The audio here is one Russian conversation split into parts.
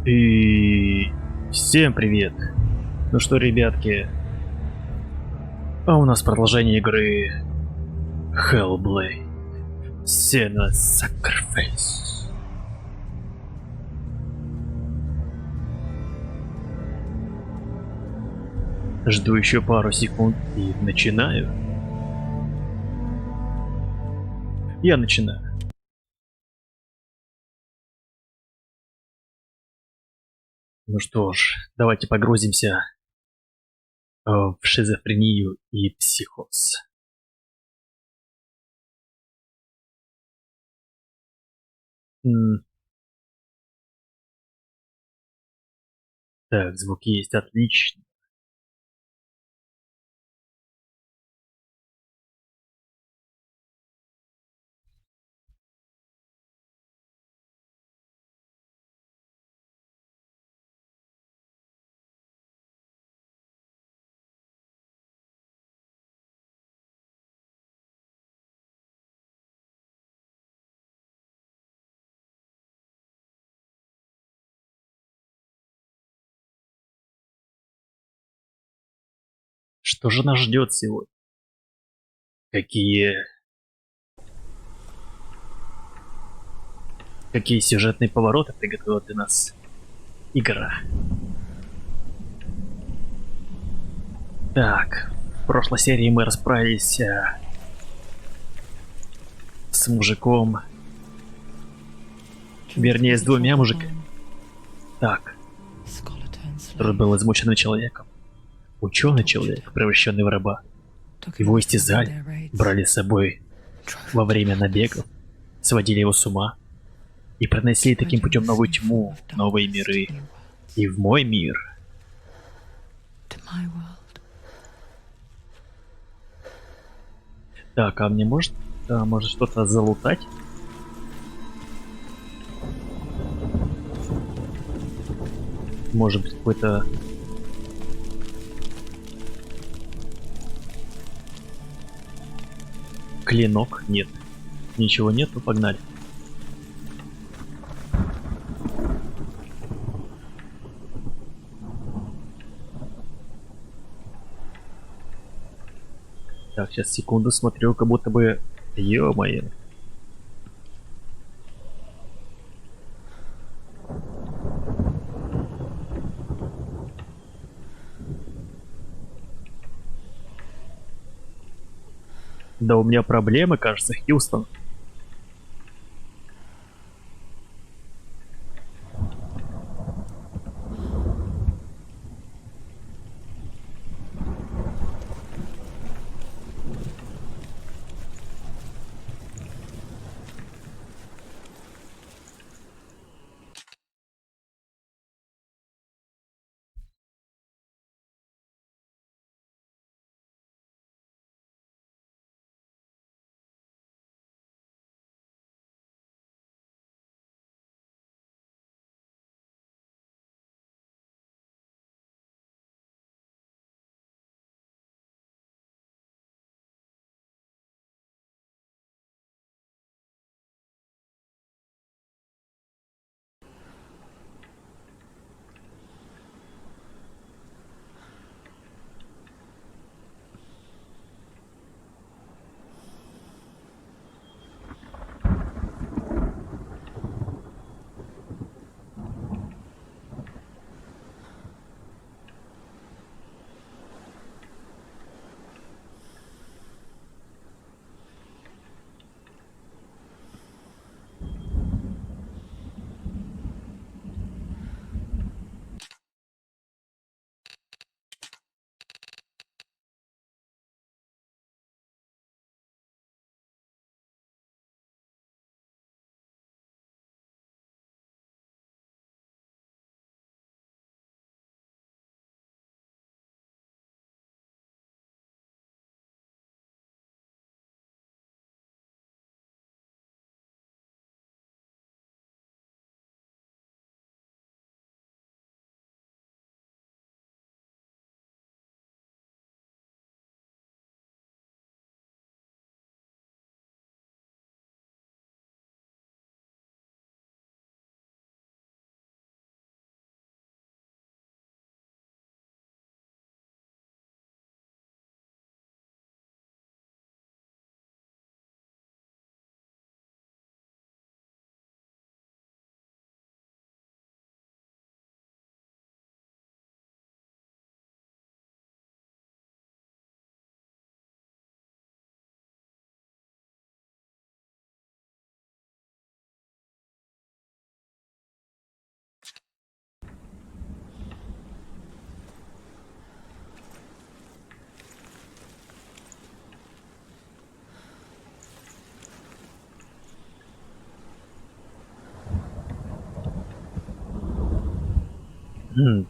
И всем привет! Ну что, ребятки, а у нас продолжение игры Hellblade: Senua's Sacrifice. Жду еще пару секунд и начинаю. Я начинаю. Ну что ж, давайте погрузимся в шизофрению и психоз. М, Так, звук есть, отлично. Что же нас ждет сегодня? Какие... Какие сюжетные повороты приготовила для нас игра? Так, в прошлой серии мы расправились с мужиком, вернее, с двумя мужиками. Так, который был измученным человеком. Ученый человек, превращенный в раба. Его истязали, брали с собой во время набегов, сводили его с ума и проносили таким путем новую тьму, новые миры. И в мой мир. Так, а мне может что-то залутать? Может быть, какой-то... клинок? Нет. Ничего нет, ну погнали. Так, сейчас секунду смотрю, как будто бы... Ё-моё. Да у меня проблемы, кажется, Хьюстон.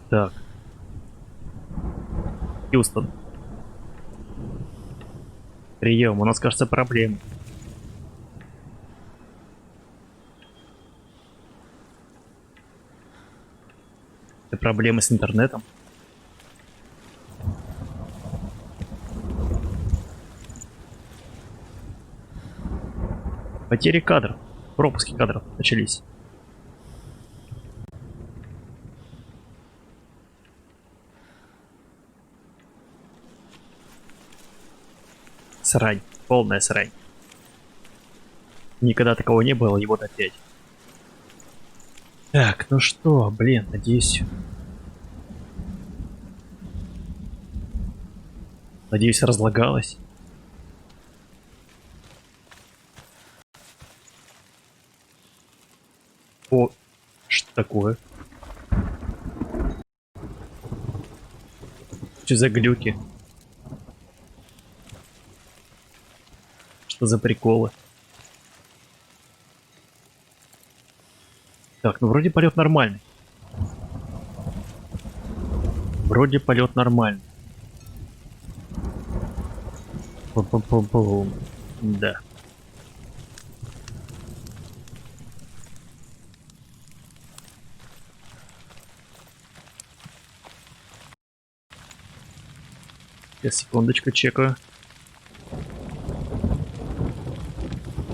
Так. Хьюстон. Прием, у нас, кажется, проблемы. Это проблемы с интернетом. Потери кадров. Пропуски кадров начались. Срань. Полная срань. Никогда такого не было, и вот опять. Так, ну что, блин, надеюсь... Надеюсь, разлагалось. О, что такое? Что за глюки? Что за приколы? Так, ну вроде полет нормальный. Вроде полет нормальный. Пу-пу-пу-пу. Да. Сейчас, секундочку, чекаю.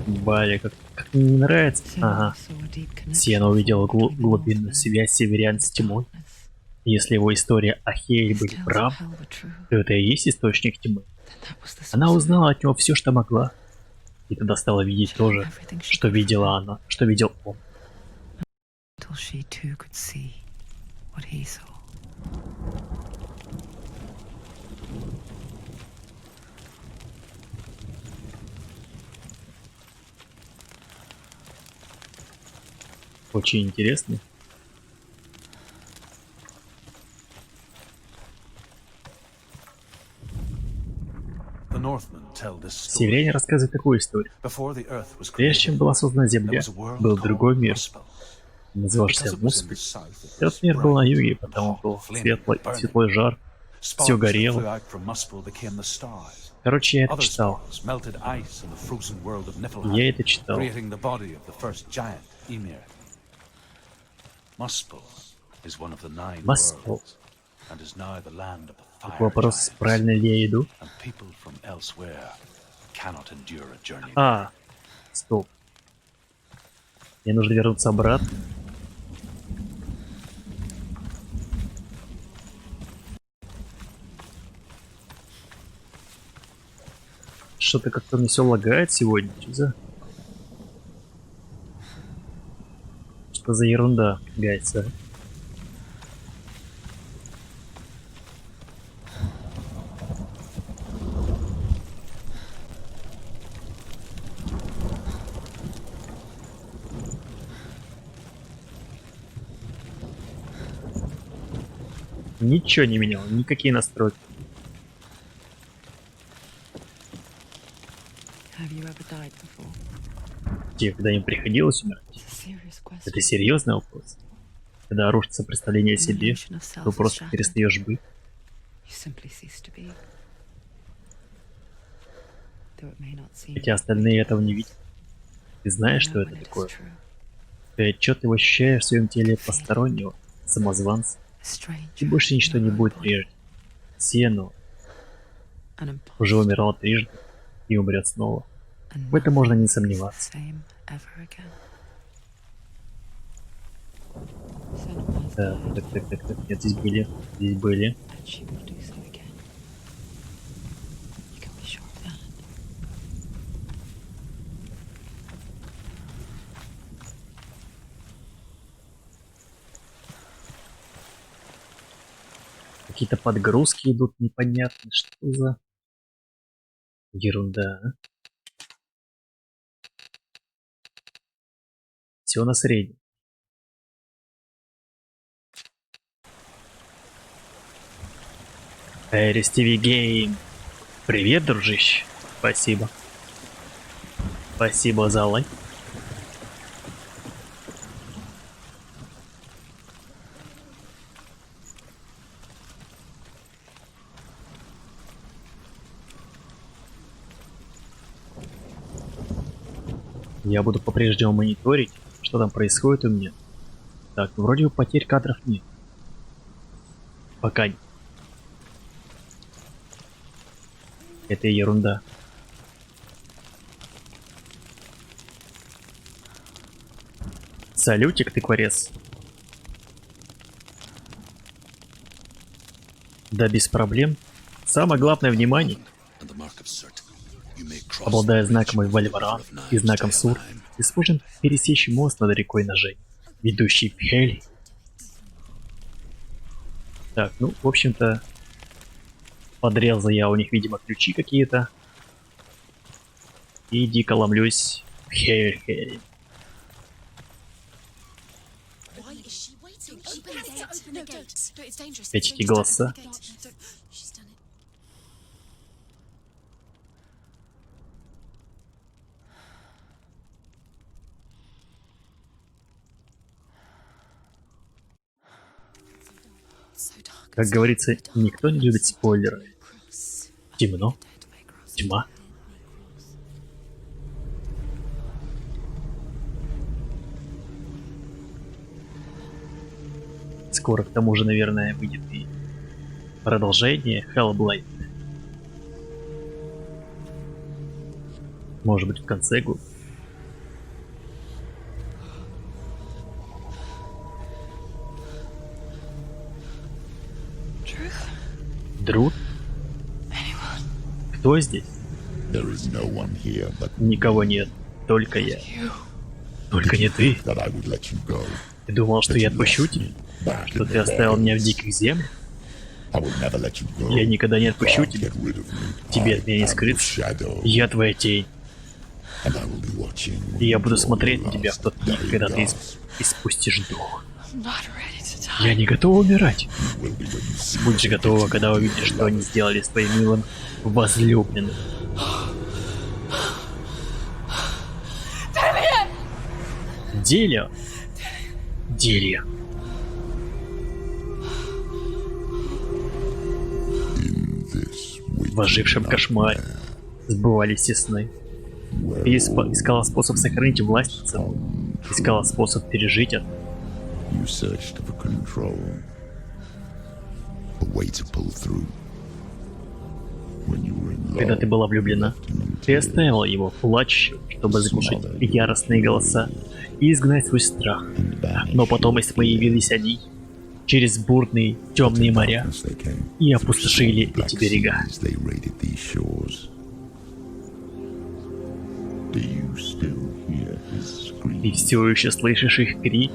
Бали, как мне не нравится. Ага. Сиена увидела глубинную связь северян с тьмой. Если его история о Хейле были прав, то это и есть источник тьмы. Она узнала от него все, что могла. И тогда стала видеть то же, что видела она, что видел он. Очень интересно. Северяне рассказывают такую историю. Прежде чем была создана Земля, был другой мир. Назывался Муспель. Этот мир был на юге, потому был светлый жар. Все горело. Короче, я это читал. Я это читал. Маспел. Так вопрос, правильно ли я иду? А, стоп. Мне нужно вернуться обратно. Что-то как-то мне все лагает сегодня. Что за ерунда, гайса? Ничего не менял, никакие настройки. Тебе когда-нибудь приходилось умирать? Это серьезный вопрос. Когда рушится представление о себе, то просто перестаешь быть. Хотя остальные этого не видят. Ты знаешь, что это такое? Ты отчетливо ощущаешь в своем теле постороннего, самозванца. И больше ничто не будет прежде. Сиена уже умирала трижды и умрет снова. В этом можно не сомневаться. Так. Нет, здесь были. Здесь были. Какие-то подгрузки идут непонятно. Что за ерунда, а? Все на среднем. Эрис ТВ Гейм. Привет, дружище. Спасибо. Спасибо за лайк. Я буду по-прежнему мониторить, что там происходит у меня. Так, вроде бы потерь кадров нет. Пока. Это ерунда. Салютик, тыкворез. Да без проблем. Самое главное внимание. Обладая знаком Вальваран и знаком Сур, ты сможем пересечь мост над рекой ножей, ведущий в Хель. Так, ну, в общем-то, подрезал я у них, видимо, ключи какие-то. И дико ломлюсь в Хель. Эти голоса. Как говорится, никто не любит спойлеры. Темно. Тьма. Скоро к тому же, наверное, выйдет и продолжение Hellblade. Может быть, в конце года. Друд? Кто здесь? Никого нет, только я. Только не ты. Ты думал, что я отпущу тебя? Что ты оставил меня в диких землях? Я никогда не отпущу тебя. Тебе от меня не скрыться. Я твоя тень. И я буду смотреть на тебя в тот миг, когда ты испустишь дух. Я не готова умирать. Будь же готова, когда увидишь, что они сделали с твоим милым возлюбленным. Делия. Делия. В ожившем кошмаре сбывались все сны. Ты искала способ сохранить власть над собой. Искала способ пережить это. Когда ты была влюблена, ты оставила его плачущим, чтобы заглушить яростные голоса и изгнать свой страх. Но потом появились они через бурные темные моря и опустошили эти берега. Ты все еще слышишь их крик?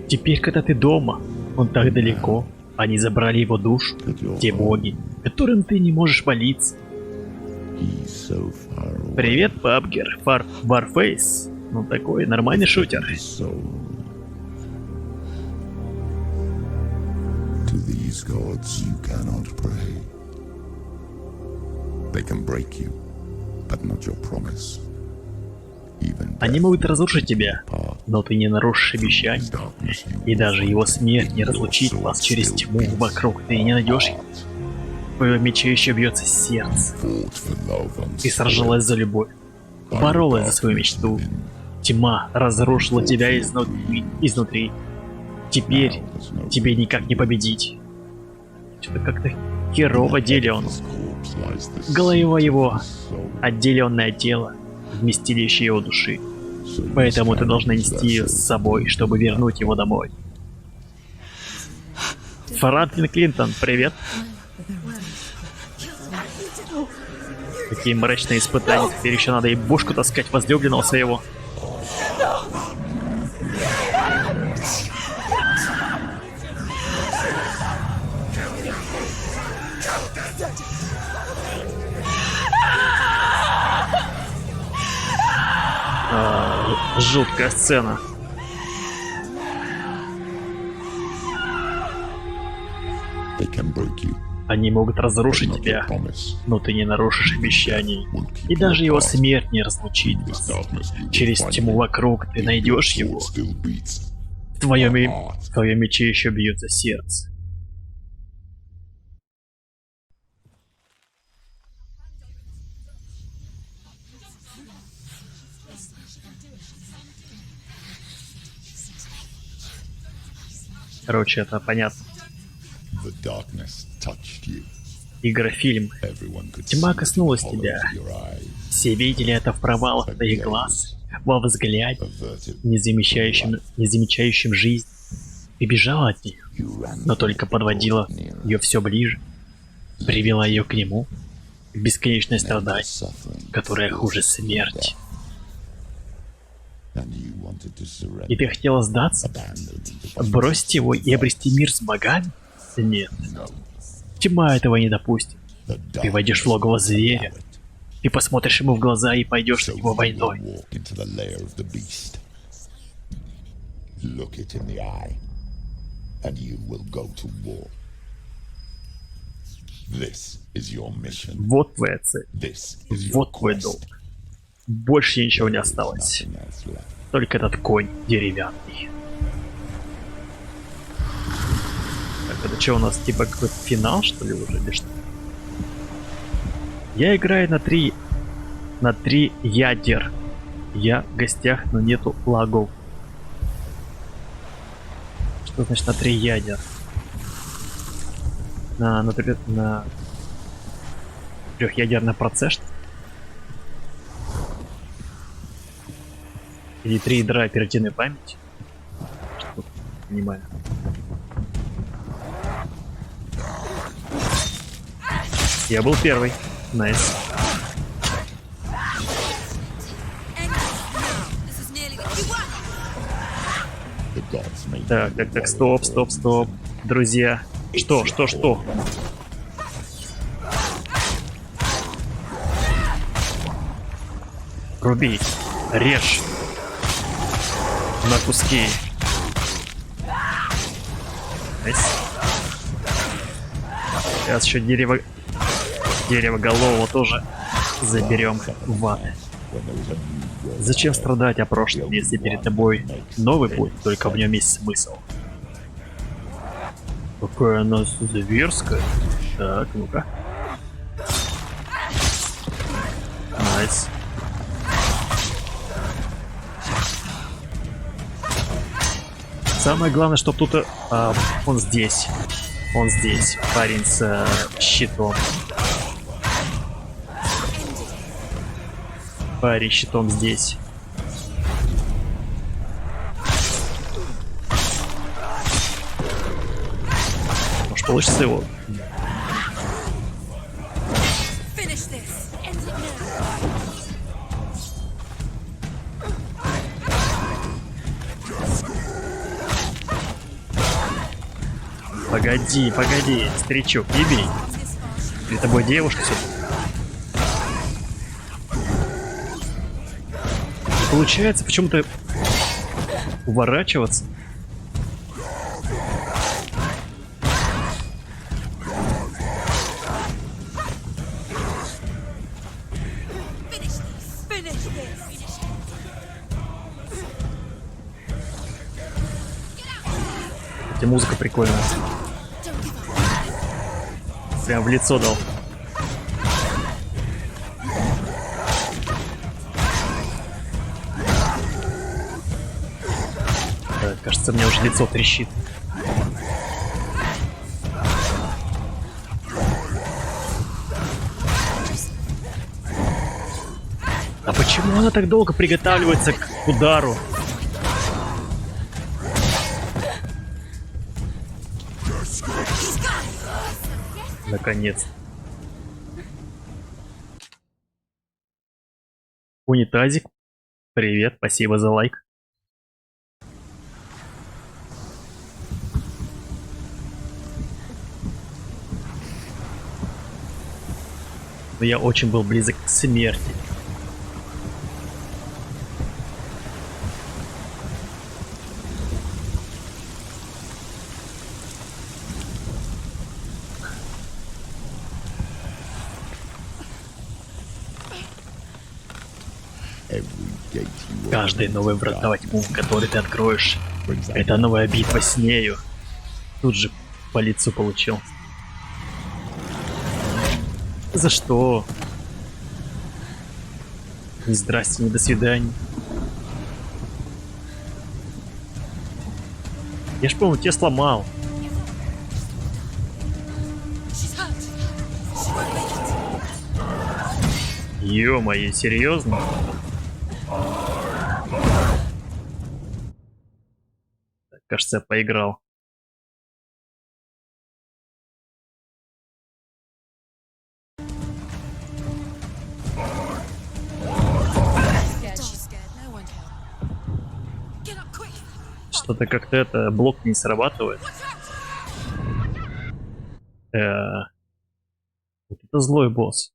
Теперь, когда ты дома, он так далеко. Они забрали его душу, те боги, которым ты не можешь молиться. Привет, Пабгер, Warface. Ну такой нормальный шутер. Они могут разрушить тебя, но ты не нарушишь обещание. И даже его смерть не разлучит вас через тьму вокруг. Ты не найдешь его. В твоем мече еще бьется сердце. Ты сражалась за любовь, боролась за свою мечту. Тьма разрушила тебя изнутри. Теперь тебе никак не победить. Что-то как-то херово Делион. Голова его отделенное тело, вместилище его души. Поэтому ты должна нести ее с собой, чтобы вернуть его домой. Франклин Клинтон, привет. Какие мрачные испытания. Теперь еще надо и бошку таскать возлюбленного своего. Жуткая сцена. Они могут разрушить тебя, но ты не нарушишь обещаний. И даже его смерть не разлучит вас. Через тьму вокруг ты найдешь его. В твоем мече еще бьется сердце. Короче, это понятно. The darkness touched you. Игрофильм. Everyone could Тьма see коснулась the hollows тебя. of your eyes. Все видели это в провалах твоих глаз, во взгляде, Averted. не замечающим жизнь. Ты бежала от них, но только подводила ее все ближе, привела ее к нему, к бесконечной страданию, которая хуже смерти. And you wanted to surrender. И ты хотела сдаться? Бросить его и обрести мир с богами? Нет. Тьма этого не допустит. The Ты войдешь в логово зверя. Ты посмотришь ему в глаза и пойдешь на него войной. Walk into the lair of the beast. Look it in the eye, and you will go to war. This is your mission. Вот твоя цель. This is your Вот твой quest. долг. Больше ничего не осталось. Nothing else left. Только этот конь деревянный. Так, это что у нас, типа какой-то финал, что ли, уже, или что? Я играю на 3 ядер. Я в гостях, но нету лагов. Что значит на 3 ядер? На трехъядерный процесс, что ли? Или 3 ядра оперативной памяти? Что? Не понимаю. Я был первый. Найс. The gods made Так, стоп. Друзья. Что? Руби. Режь. На куски. Найс. Сейчас еще дерево голову тоже заберем в ад. Зачем страдать о прошлом, если перед тобой новый путь, только в нем есть смысл? Какая она зверская. Так, ну-ка. Найс. Самое главное, чтобы тут... он здесь. Парень с щитом. Парень с щитом здесь. Может, получится его? Погоди, старичок, не бей. Перед тобой девушка все. Получается почему-то уворачиваться. Хотя музыка прикольная. Прям в лицо дал. Так, кажется, мне уже лицо трещит. А почему она так долго приготавливается к удару? Наконец. Унитазик. Привет, спасибо за лайк. Но я очень был близок к смерти. Каждый новый врата во тьму, который ты откроешь, это новая битва с нею. Тут же по лицу получил. За что? Ни здрасте, ни до свидания. Я ж помню, тебя сломал. Ё-моё, серьезно? Так, кажется, я поиграл. Что-то как-то это блок не срабатывает. Вот это злой босс.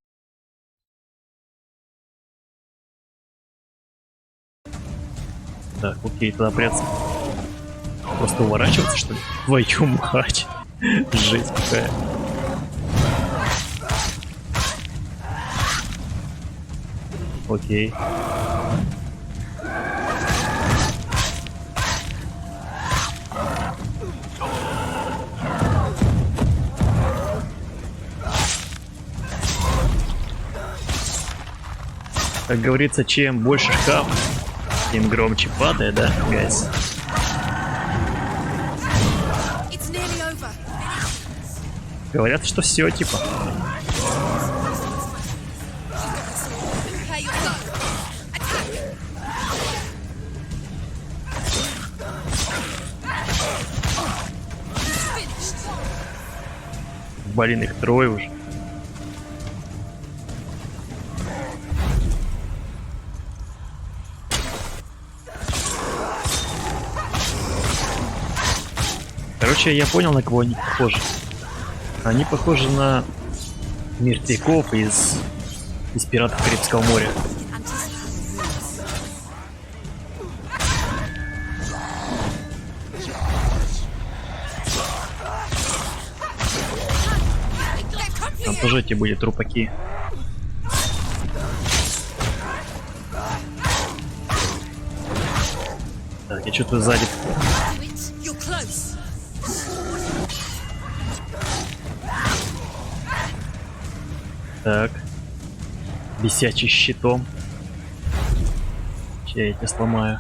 Так, окей, тогда прятаться. Просто уворачиваться, что ли? Твою мать. Жесть какая. Окей. Как говорится, чем больше шкаф, тем громче падает, да, гайс? Говорят, что все, типа. Блин, их трое уже. Короче, я понял, на кого они похожи. Они похожи на мертвяков из «Пиратов Карибского моря». Там тоже эти были трупаки. Так, я что-то сзади. Так. Висячий щитом. Сейчас я тебя сломаю.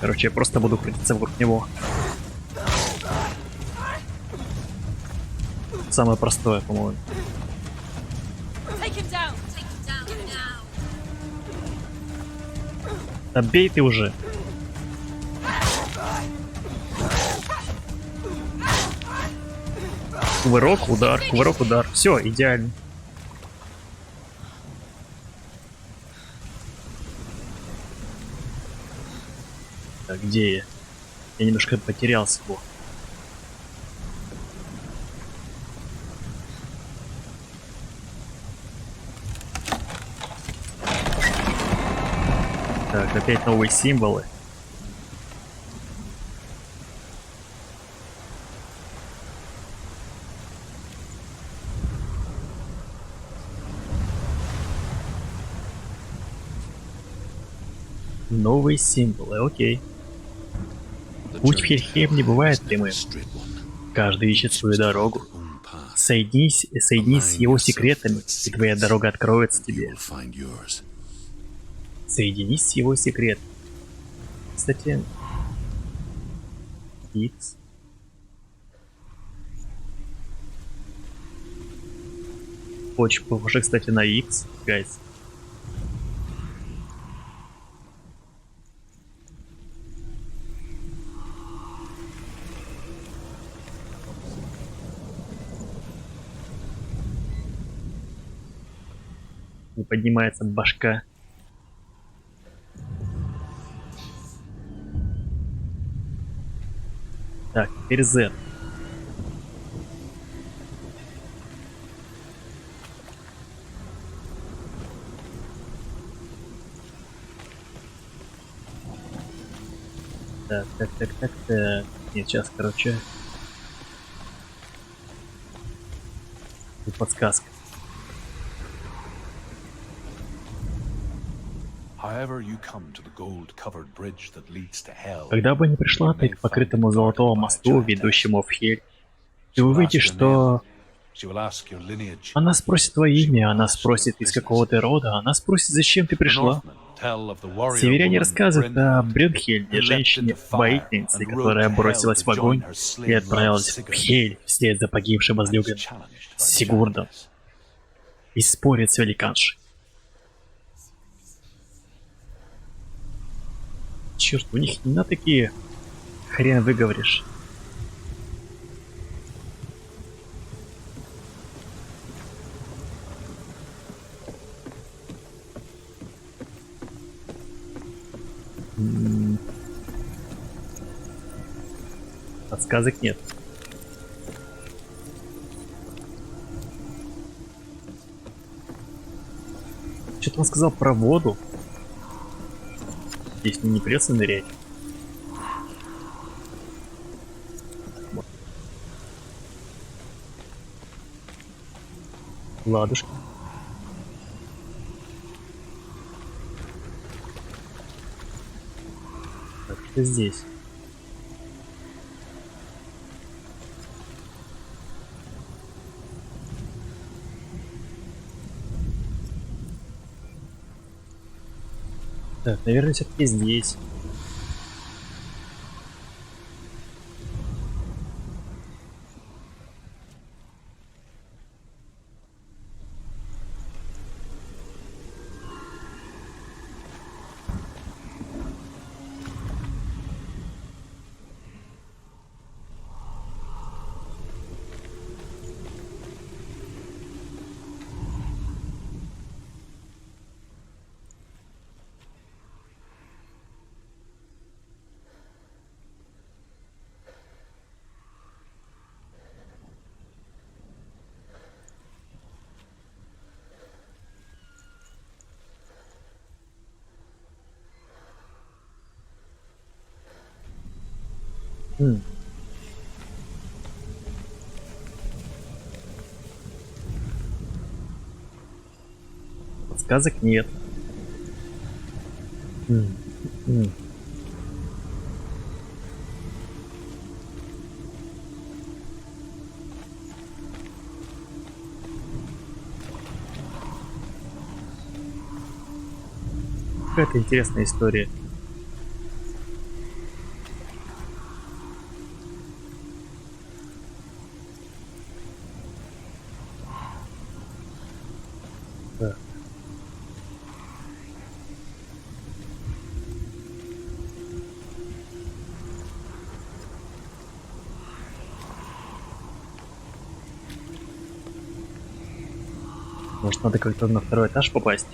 Короче, я просто буду крутиться вокруг него. Самое простое, по-моему. Отбей ты уже. Кувырок, удар, кувырок, удар. Все, идеально. Так, где я? Я немножко потерялся. Во. Так, опять новые символы. Новые символы, окей. Путь в Хельхейм не бывает прямым. Каждый ищет свою дорогу. Соединись с его секретами, и твоя дорога откроется тебе. Соединись с его секретом. Кстати, X. Очень похоже, кстати, на X, гайс. Не поднимается башка. Так, теперь Z. Так. Нет, сейчас, короче. Тут подсказка. Когда бы ни пришла ты к покрытому золотому мосту, ведущему в Хель, И вы увидите, что She will ask your lineage. она спросит твое имя, она спросит, из какого ты рода, она спросит, зачем ты The пришла. Northmen tell of the warrior Северяне woman рассказывают о Brynhild, Брюнхельде, who leapt into fire женщине-воительнице, and rode которая to hell бросилась to в огонь join her и slain love отправилась в Sigurd, Хель вслед за погибшим and is возлюбленным challenged by the Сигурдом giantess. и спорит с великаншей. Черт, у них имена такие, хрен выговоришь. Подсказок нет. Что-то он сказал про воду. Здесь не придется нырять. Ладушки. Так, что здесь? Так, наверное, все-таки здесь. М. Подсказок нет. М. М. Какая-то интересная история. Так. Может, надо как-то на второй этаж попасть?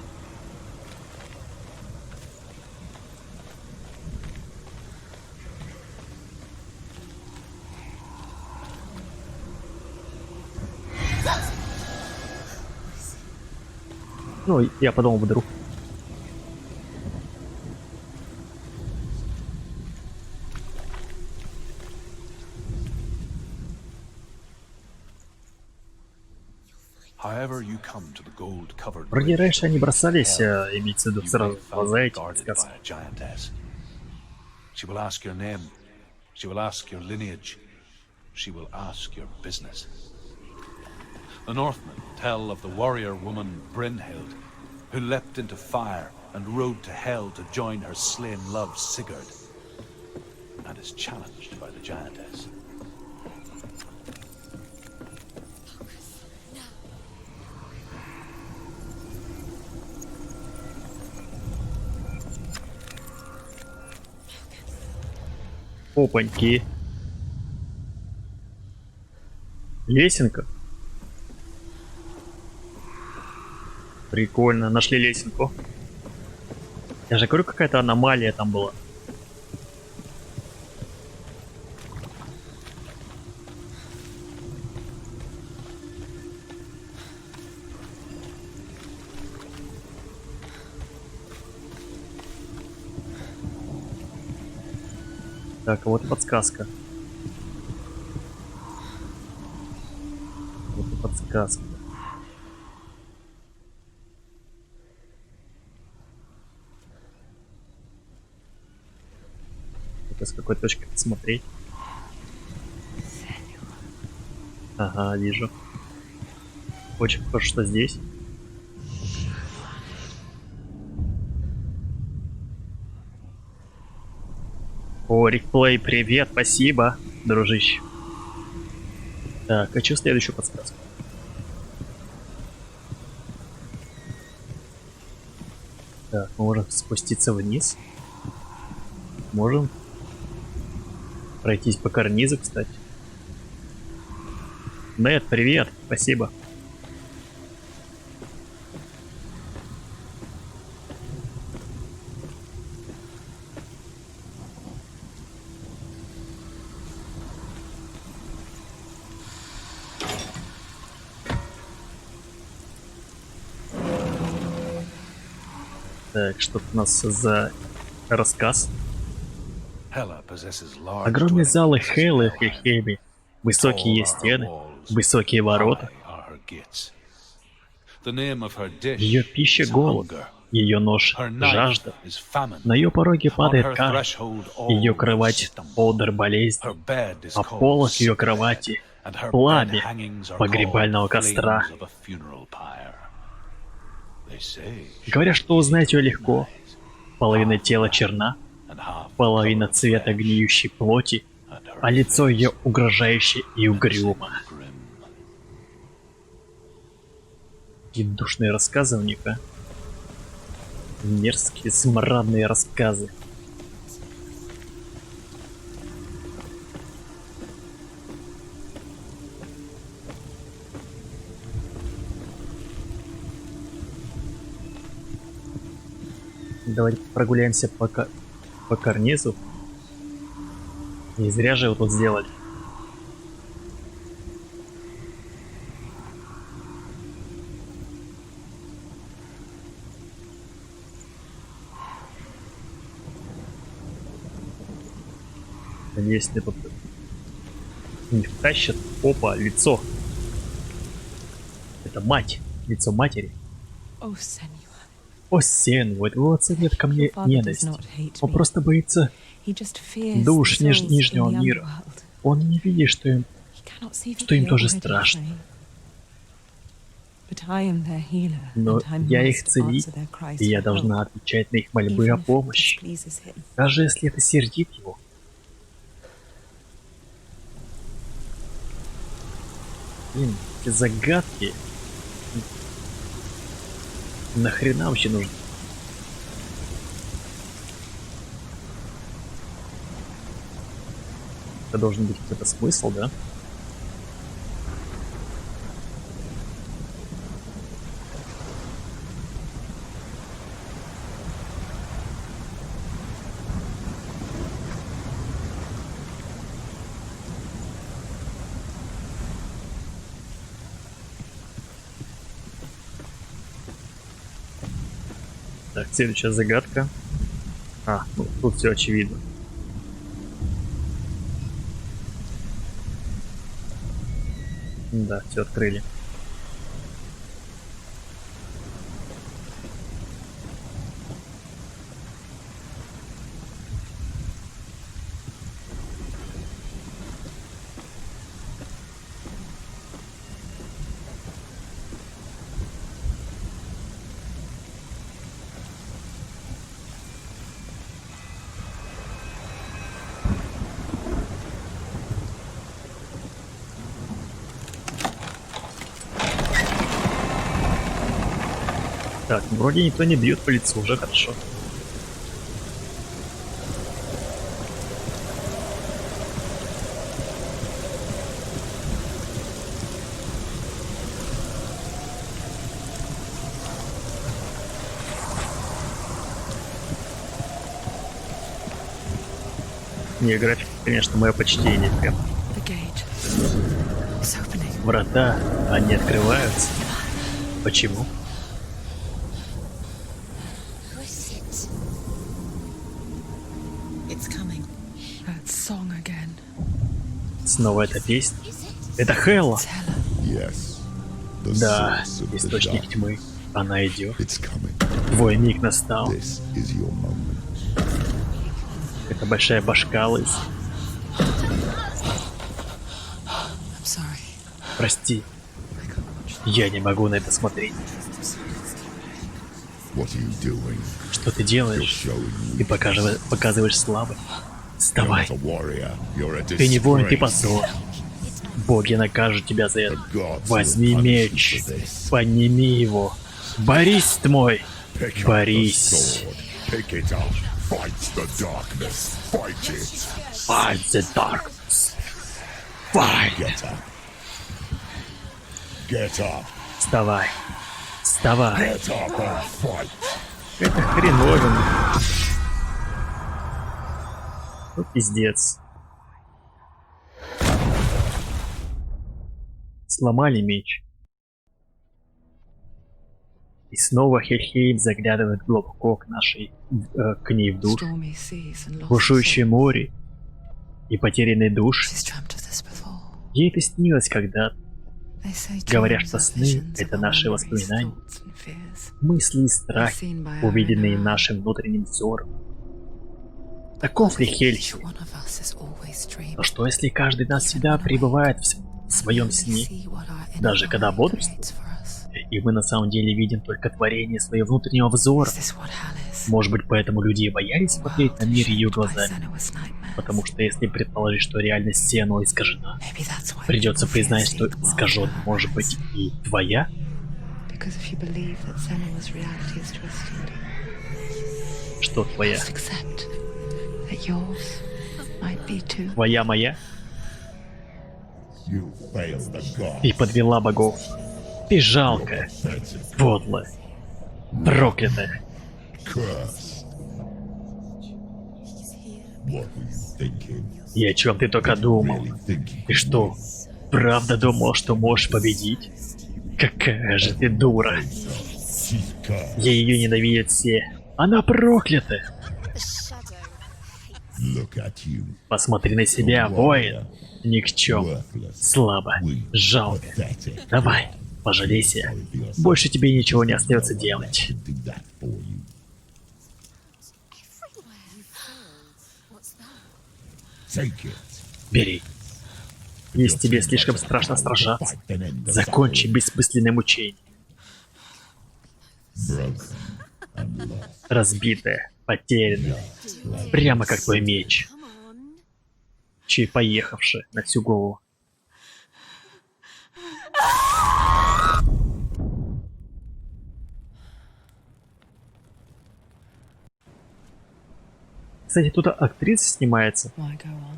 Ну, я подумал, вдруг. However you come to the gold-covered Вроде bridge раньше они that leads to бросались, hell, имеется в виду you сразу will be глаза found эти guarded подсказки. by a giantess. She will ask your name. She will ask your lineage. She will ask your business. The Northmen tell of the warrior woman Brynhild, who leapt into fire and rode to hell to join her slain love Sigurd, and is challenged by the giantess. Опаньки. Лесенка. Прикольно, нашли лесенку. Я же говорю, какая-то аномалия там была. Так, а вот и подсказка. Вот и подсказка. Это с какой точки посмотреть? Ага, вижу. Очень похоже, что здесь. О, Рикплей, привет, спасибо, дружище. Так, хочу следующую подсказку. Так, мы можем спуститься вниз. Можем пройтись по карнизу, кстати. Нет, привет, спасибо. Так, что у нас за рассказ? Hela possesses large Огромные dwelling залы places in Хелы в Helheim. Хельхейме. Tall Высокие are her стены, walls, высокие ворота. high are her gates. The name of her Ее dish пища — is голод, hunger. ее нож Her — knife жажда. is famine. На ее пороге On падает her кашель, threshold ее all кровать — stumble. одр болезни, Her bed is а called полок ее sick bed, кровати and — her bed пламя hangings are погребального called костра. flames of a funeral pyre. They say she Говорят, was что узнать easy ее to легко. recognize. Половина Half тела black черна, and half the половина color of цвета flesh, гниющей плоти, and her а лицо ее face угрожающе и угрюмо. menacing grim. Какие душные рассказы у них, а? Мерзкие, смрадные рассказы. Давайте прогуляемся по карнизу. Не зря же его тут сделали. Надеюсь, ты тут не втащит. Опа, лицо. Это мать. Лицо матери. Oh, Senua. О, Сен, вот его оценит ко мне Your father does ненависть. not hate Он me. просто боится He just fears душ the souls нижнего in the мира. underworld. Он не видит, что им He cannot see что им that тоже they are already страшно. afraid. But I am their healer, Но and I я их must целитель, answer their cries и я for должна help, отвечать на их мольбы о even if помощи, it displeases him. даже если это сердит его. Блин, эти загадки. Нахрена вообще нужны? Это должен быть какой-то смысл, да? Так, следующая загадка. А, ну тут все очевидно. Да, все открыли. Так, ну, вроде никто не бьет по лицу, уже хорошо. Не, график, конечно, мое почтение. Прям The gate is opening. врата, они открываются. Почему? Who is it? It's coming. That song again. Снова эта песня. Is it? Это Хелла. Tell her. Yes. The Да, source of the источник dark. тьмы. Она идет. It's coming. Твой миг настал. This is your moment. Это большая башка лыс. I'm sorry. Прости. Я не могу на это смотреть. What are you doing? Что ты You're делаешь? showing Ты показываешь слабость. you're Вставай. not a warrior. You're a Ты не воин, ты disgrace. позор. Боги накажут тебя за это. The gods Возьми will punish меч. you for this. Подними его. Борись, Тмой. Pick up the Борись. sword. Pick it up. Fight the darkness. Fight it. Fight the darkness. Fight. Get up. Get up. Вставай. Вставай. Get up and fight. Это хреновин. Ну, пиздец. Сломали меч. И снова Хельхейм заглядывает глубоко к ней в душ. Stormy seas and lost Бушующее souls. море и потерянный душ. She's dreamt of this before. Ей это снилось когда-то. They say Говорят, dreams что are сны visions — это of our наши memories, воспоминания. thoughts and fears. Мысли и страхи, Seen by our увиденные inner eye. нашим внутренним взором. Таков ли Each Хельхейм? one of us is always dreaming. Но что если каждый из нас всегда пребывает в своем сне, See what our inner даже когда eye бодрствует? creates for us. И мы на самом деле видим только творение своего внутреннего взора? Is this what hell is? Может быть, поэтому люди и боялись смотреть на мир ее Shaped by глазами? Senua's nightmares. Потому что если предположить, что реальность Сенуа искажена, Maybe that's why придется people fear признать, что seeing the world искажен through her может eyes. быть и твоя. Because if you believe that Senua's reality is twisted, Что твоя? just accept that yours might be too. Твоя моя? You failed the gods. Ты подвела богов. Ты жалкая, Offensive. подлая, проклятая. Cursed. What were you thinking? И о чем ты только думал? Really thinking? Ты что, правда думал, что можешь победить? Какая же ты дура. She's cursed. Я ее ненавидят все. Она проклята. Look at you. Посмотри на себя, воин. Никчем. Worthless. Слабо. Weak. Жалко. Pathetic. Давай, пожалейся. Больше тебе ничего не остается делать. To do that for you. Take it. Бери. Если тебе слишком страшно сражаться, закончи бессмысленное мучение. Broken and lost. Разбитая, потерянная. Прямо как твой меч. Чей поехавший на всю голову. Кстати, тут актриса снимается, Why go on?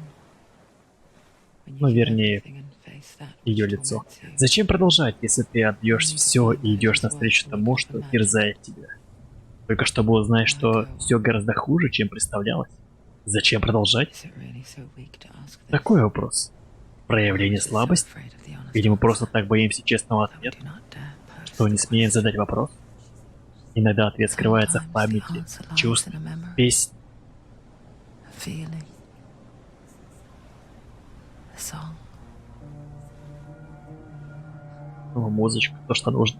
When you ну do вернее, everything and face that ее which лицо. torments you. Зачем продолжать, если ты отбьешь все и идешь навстречу тому, что терзает тебя? Только чтобы узнать, что все гораздо хуже, чем представлялось. Зачем продолжать? Is it really so weak to ask this? Такой вопрос. Проявление We're so слабости? afraid of the honest Или мы answer просто так боимся честного that we ответа, do not dare что не смеем задать вопрос? Иногда ответ скрывается в Sometimes the памяти, answer lies чувств, in a memory, песен. a feeling, a song. Ну, музычка, то, что нужно.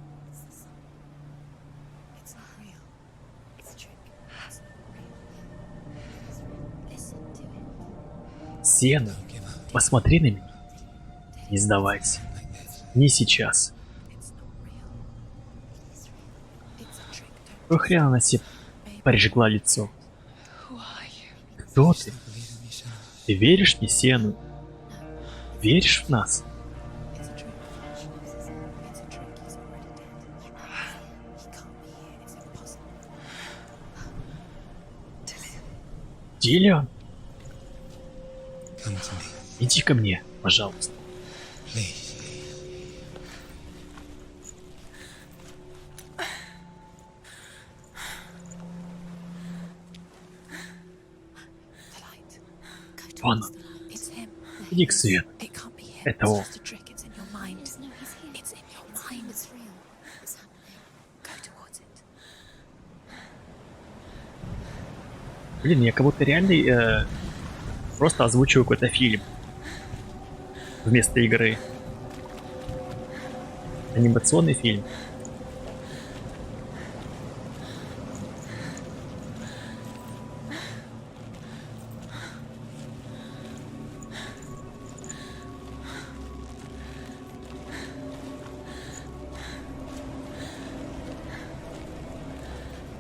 Сена, посмотри на меня. Не сдавайся. Не сейчас. Какой хрен она себе прижгла лицо? Кто ты? Ты веришь мне, Сену? Веришь в нас? Дилиан, Come to me, иди ко мне, пожалуйста. please. Вон он, иди к свету. Это он. Блин, я как будто реально просто озвучиваю какой-то фильм вместо игры. Анимационный фильм.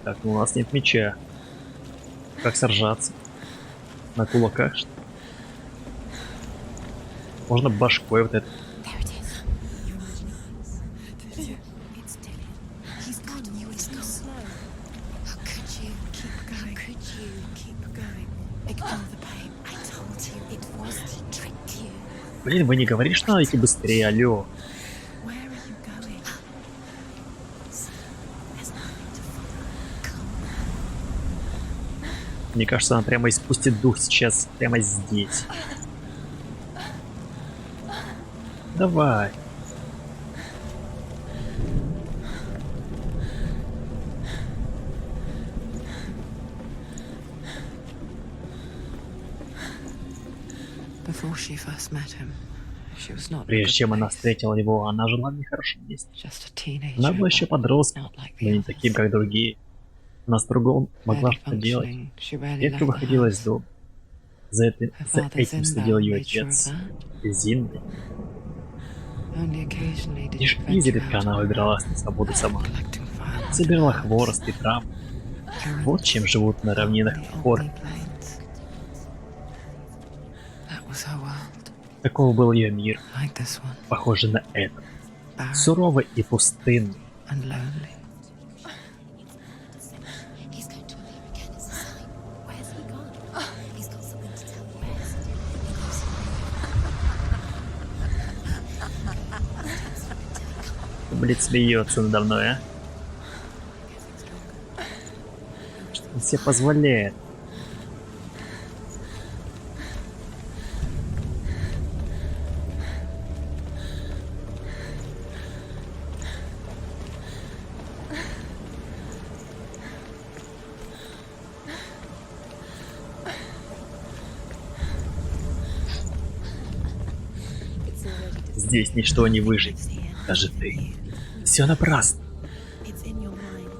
Так, ну у нас нет меча. Как сражаться? На кулаках, что ли? Можно башкой вот это. There it is. It's Dillion. He's gone. You were so slow. How could you? Keep going. How could you? Keep going. Ignore the pain. I told you it was. He tricked you. Блин, вы не говорили, что надо идти быстрее, алло. Where are you going? There's nothing to follow. Come. Мне кажется, она прямо испустит дух сейчас, прямо здесь. Давай. Before she first met him, she was not in a Прежде good чем она place. встретила его, она жила в нехорошем месте. Just a teenager, Она была еще but подростком, not like но the не таким, как others. другие. Она с другом могла Barely что-то делать. functioning, she rarely Редко left the выходила из house. дома. За Her father этим следил Zinbao ее made sure of отец. that. Зинды. Only occasionally did Лишь she venture изредка out она on her выбиралась own, на свободу сама. collecting firewood, Собирала хворост и травы. Вот чем живут на равнинах on the Хор. Orkney plains. That was her world, Такого был ее мир, like this one, похожий на этот. barren Суровый и пустынный. and lonely. He's going to appear again as a sign. Where's he gone? He's got something to tell the rest. Блин, смеется надо мной, а? Что он себе позволяет? Здесь ничто не выживет, даже ты. Все напрасно. It's in your mind.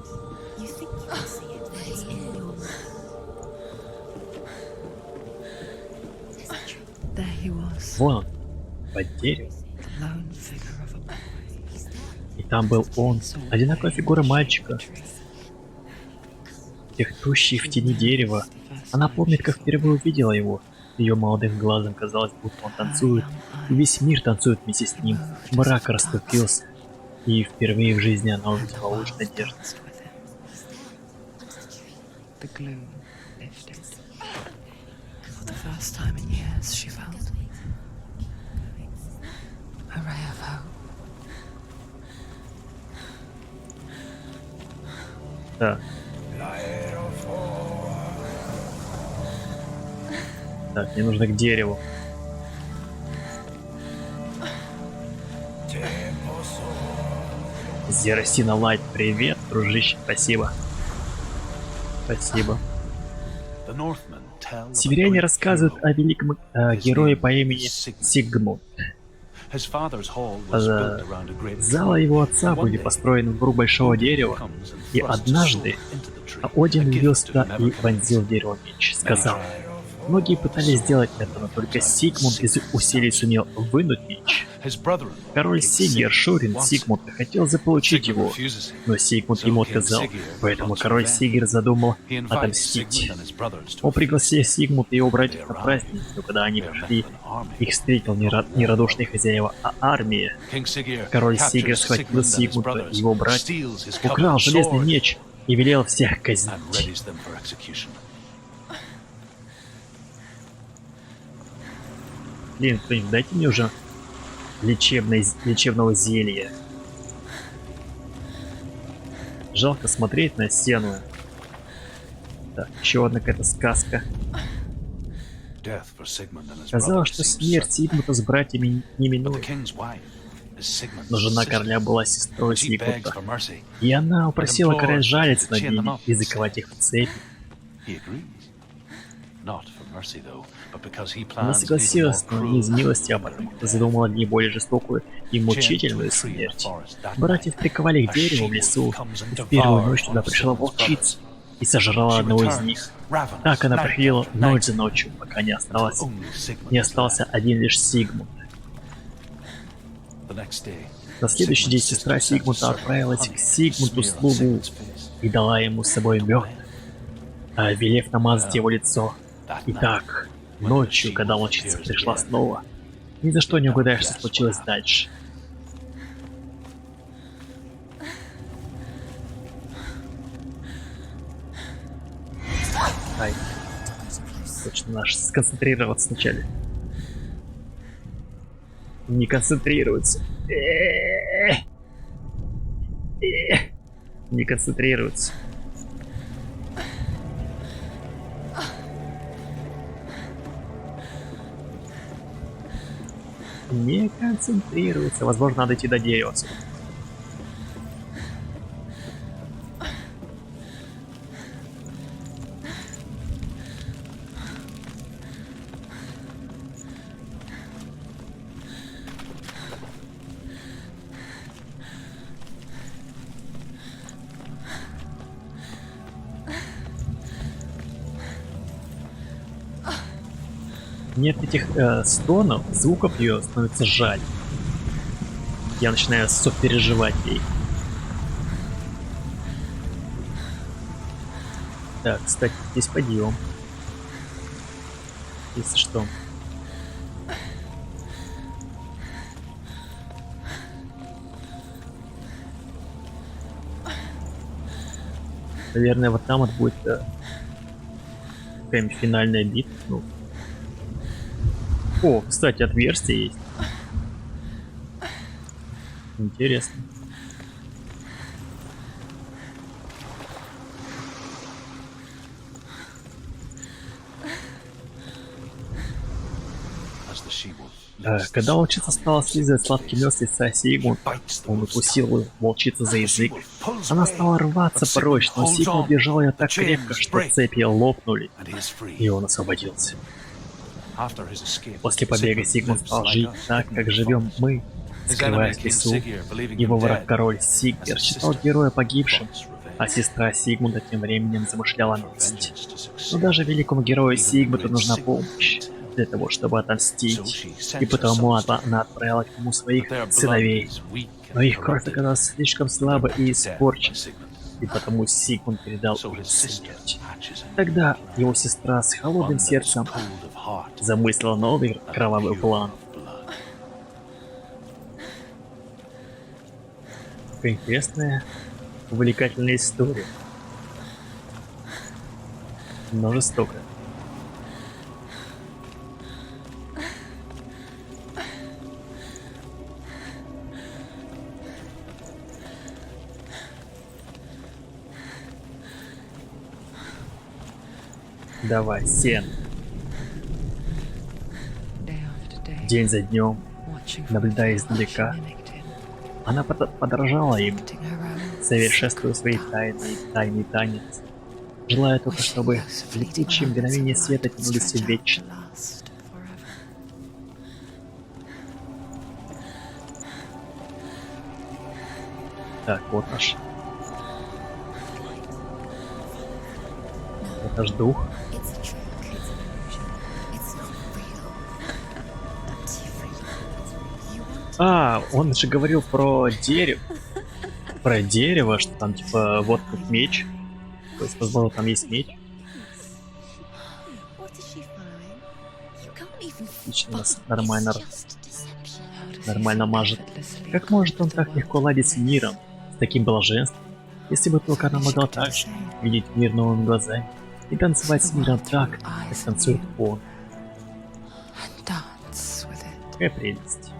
You think you can see it, but it's in your mind. There he was, Вон он, под деревом. the lone figure of a boy. И там был он, одинаковая фигура мальчика, техтущий в тени дерева. Она помнит, как впервые увидела его. Ее молодым глазом казалось, будто он танцует, и весь мир танцует вместе с ним. Мрак расступился, и впервые в жизни она увидела луч надежды. The gloom lifted. For the first time in years, she felt a ray of hope. Так. Так, мне нужно к дереву. Зерасина Лайт, привет, дружище, спасибо. Спасибо. The Northmen tell of a Северяне great рассказывают hero. о великом герое по имени Сигмунд. His father's hall was built around a great Зала tree. его отца And one были day, построены вокруг большого дерева, comes and и thrusts a однажды sword into the tree, Один a gift ввел to сюда и whomever вонзил comes. в дерево меч. Сказал, многие пытались сделать это, но только Сигмунд из усилий сумел вынуть меч. His brethren, Король King Сигер, Sigurd, Шурин wants it. Сигмунда, хотел заполучить Sigurd его, refuses him. но Сигмунд So ему King отказал, Sigurd поэтому plots король revenge. Сигер задумал He invites отомстить. Sigmund and his brothers to Он a пригласил feast. Сигмунда и его братьев на праздник, но когда они пришли, их встретил не радушные хозяева, а армия. King Sigurd Король captures Сигер схватил Sigmund and his Сигмунда brothers, и его братьев, steals his украл covenant железный sword, меч и велел всех and казнить. readies them for execution. Блин, кто-нибудь дайте мне уже лечебного зелья. Жалко смотреть на стену. Так, еще одна какая-то сказка. Death for Sigmund and his Казалось, brothers что seems смерть certain. Сигмунда с братьями не But the минует. king's wife is Sigmund's Но жена sister. короля была сестрой She begs Сигмунда. for mercy. И она упросила implores короля the жалиться king to над chain them ними up и заковать их в цепи. He agrees. Not for mercy, though, but because he Она plans an even more согласилась, но не из cruel милости, а потому что задумала не более жестокую и мучительную смерть. Братьев приковали к дереву в лесу, и в первую ночь туда пришла волчица и сожрала одного из них. Так она проходила ночь за ночью, пока не остался один лишь Сигмунд. На следующий день сестра Сигмунда отправилась к Сигмунду слугу и дала ему с собой мед, велев намазать его лицо. Итак, ночью, когда волчица пришла снова, ни за что не угадаешь, что случилось дальше. Ай. Точно, надо сконцентрироваться вначале. Не концентрируется. Не концентрируется. Не концентрируется. Возможно, надо идти до дерева. Нет этих стонов, звуков ее становится жаль. Я начинаю сопереживать ей. Так, кстати, здесь подъем. Если что. Наверное, вот там вот будет какая-нибудь финальная битва. Ну. О, кстати, отверстие есть. Интересно. Когда волчица стала слизывать сладкий мед с лица Сигмунд, он укусил волчицу за язык. Она стала рваться прочь, но Сигмунд держал ее так крепко, что цепи лопнули, и он освободился. После побега Сигмунд стал жить так, как живем мы, скрываясь в лесу. Его враг король Сиггер считал героя погибшим, а сестра Сигмунда тем временем замышляла месть. Но даже великому герою Сигмунду нужна помощь для того, чтобы отомстить, и потому она отправила к нему своих сыновей. Но их кровь оказалась слишком слабой и испорченной, и потому Сигмунд передал им смерть. Тогда его сестра с холодным сердцем замыслила новый кровавый план. Какая интересная, увлекательная история. Но жестокая. Давай, Сен. День за днем, наблюдая издалека, она подражала им, совершенствуя свои тайный танец, желая только, чтобы летучие мгновения света тянулись вечно. Так, вот наш. Это ж дух. А, он же говорил про дерево. Про дерево, что там типа вот тут меч. То есть, возможно, там есть меч. Отлично, нас нормально мажет. Как может он так легко ладить с миром, с таким блаженством, если бы только она могла так же видеть мир новыми глазами и танцевать с миром так, как танцует он. Какая прелесть.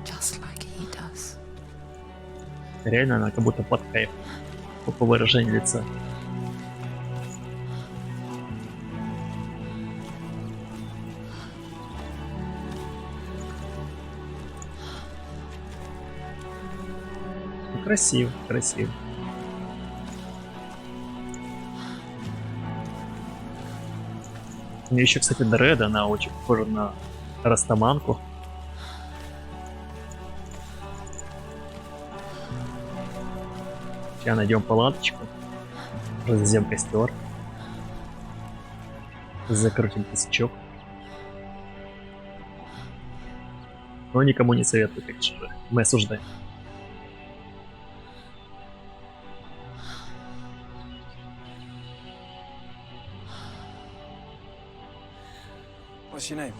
Реально она как будто под кайф по выражению лица. Ну, красиво, красиво. У нее еще, кстати, дреды, она очень похожа на растаманку. Сейчас найдем палаточку, развезем костер, закрутим тысячок. Но никому не советую, как же мы осуждаем. What's your name?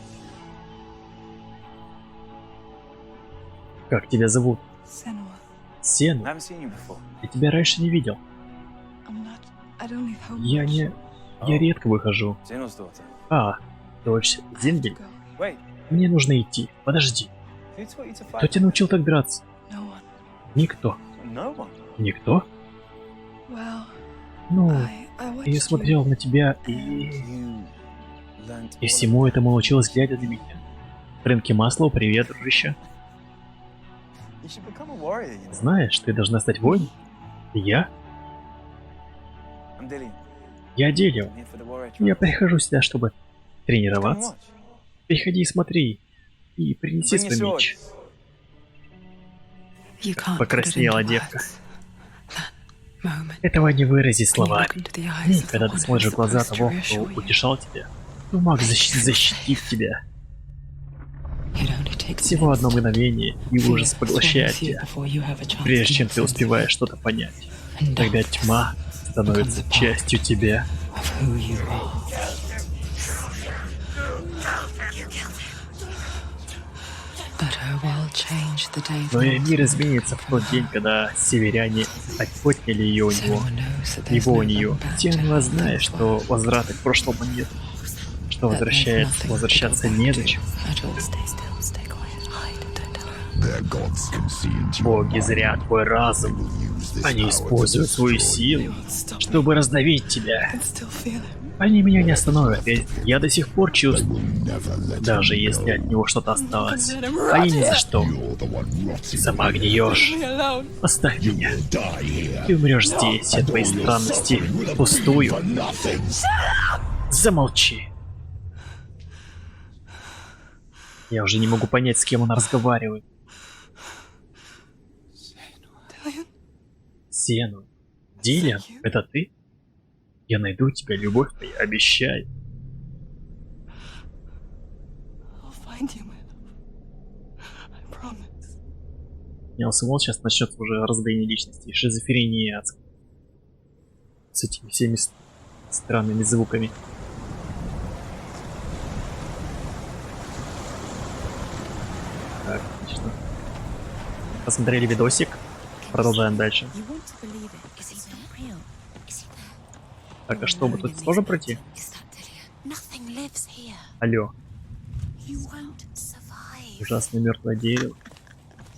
Как тебя зовут? Senua. I Сен? haven't seen you before. Я тебя раньше не видел. I don't leave home Я much. не... Я редко выхожу. Zeno's daughter. А, дочь I have to Зингель? go. Wait, Мне нужно идти. Подожди. who taught you to Кто fight? тебя научил так драться? No one. Никто. No one. Никто? Well, Ну, I watched я смотрел на тебя и... You learned И all всему этому научилась глядя на меня. Рынки Маслоу, привет, дружище. You should become a warrior, you know. Знаешь, ты должна стать воином. Я? I'm Dillian. Я Делио. I'm here for the warrior Я trials. прихожу сюда, чтобы Come and тренироваться. watch. Приходи и смотри. И принеси Bring your свой sword. меч. you can't Покраснела put it into девка. words. That moment. Этого не выразить When you look словами. into the eyes День, of the когда one ты who's смотришь в глаза supposed to того, кто reassure you. утешал тебя, кто мог защитить тебя. It only takes Всего an одно instant. мгновение, и Fear ужас поглощает swallows you тебя, before you have a chance прежде to чем make ты sense успеваешь что-то понять. And Тогда darkness тьма становится becomes a part частью тебя. of who you are. But her world changed the day Но и North мир Wind изменится в тот день, когда северяне отняли ее у него. Senua knows that there's Его у no нее. going back to Сенуа how знает, things что were. возврата к прошлому нет. Что That there's nothing to возвращаться go back не to зачем. at all. Stay still, stay quiet, hide, don't tell her. Their gods can see into your Боги mind. зря твой They разум. will use this Они power to используют свою destroy силу, you. чтобы раздавить тебя. I still feel it. Они меня не остановят, ведь я до сих пор They чувствую, will never let даже him если go. от него что-то осталось. Они ни за что. You're the one rotting Сама here. гниешь. Оставь меня. Die here. Ты умрешь здесь, все твои странности пустую. For nothing. Замолчи. Я уже не могу понять, с кем он разговаривает. Сену. Дилиан, это ты? Я найду тебя, любовь моя, обещаю. I'll find you, my love. I promise. Я усмотрел, сейчас начнется уже раздвоение личности, шизофрения с этими всеми странными звуками. Так, отлично. Посмотрели видосик. Продолжаем дальше. You want to believe it. Is he not real? Is he there? Так, а что, мы тут сможем пройти? Is that Dillian? Nothing lives here. Алло, You won't survive. ужасное мертвое дерево.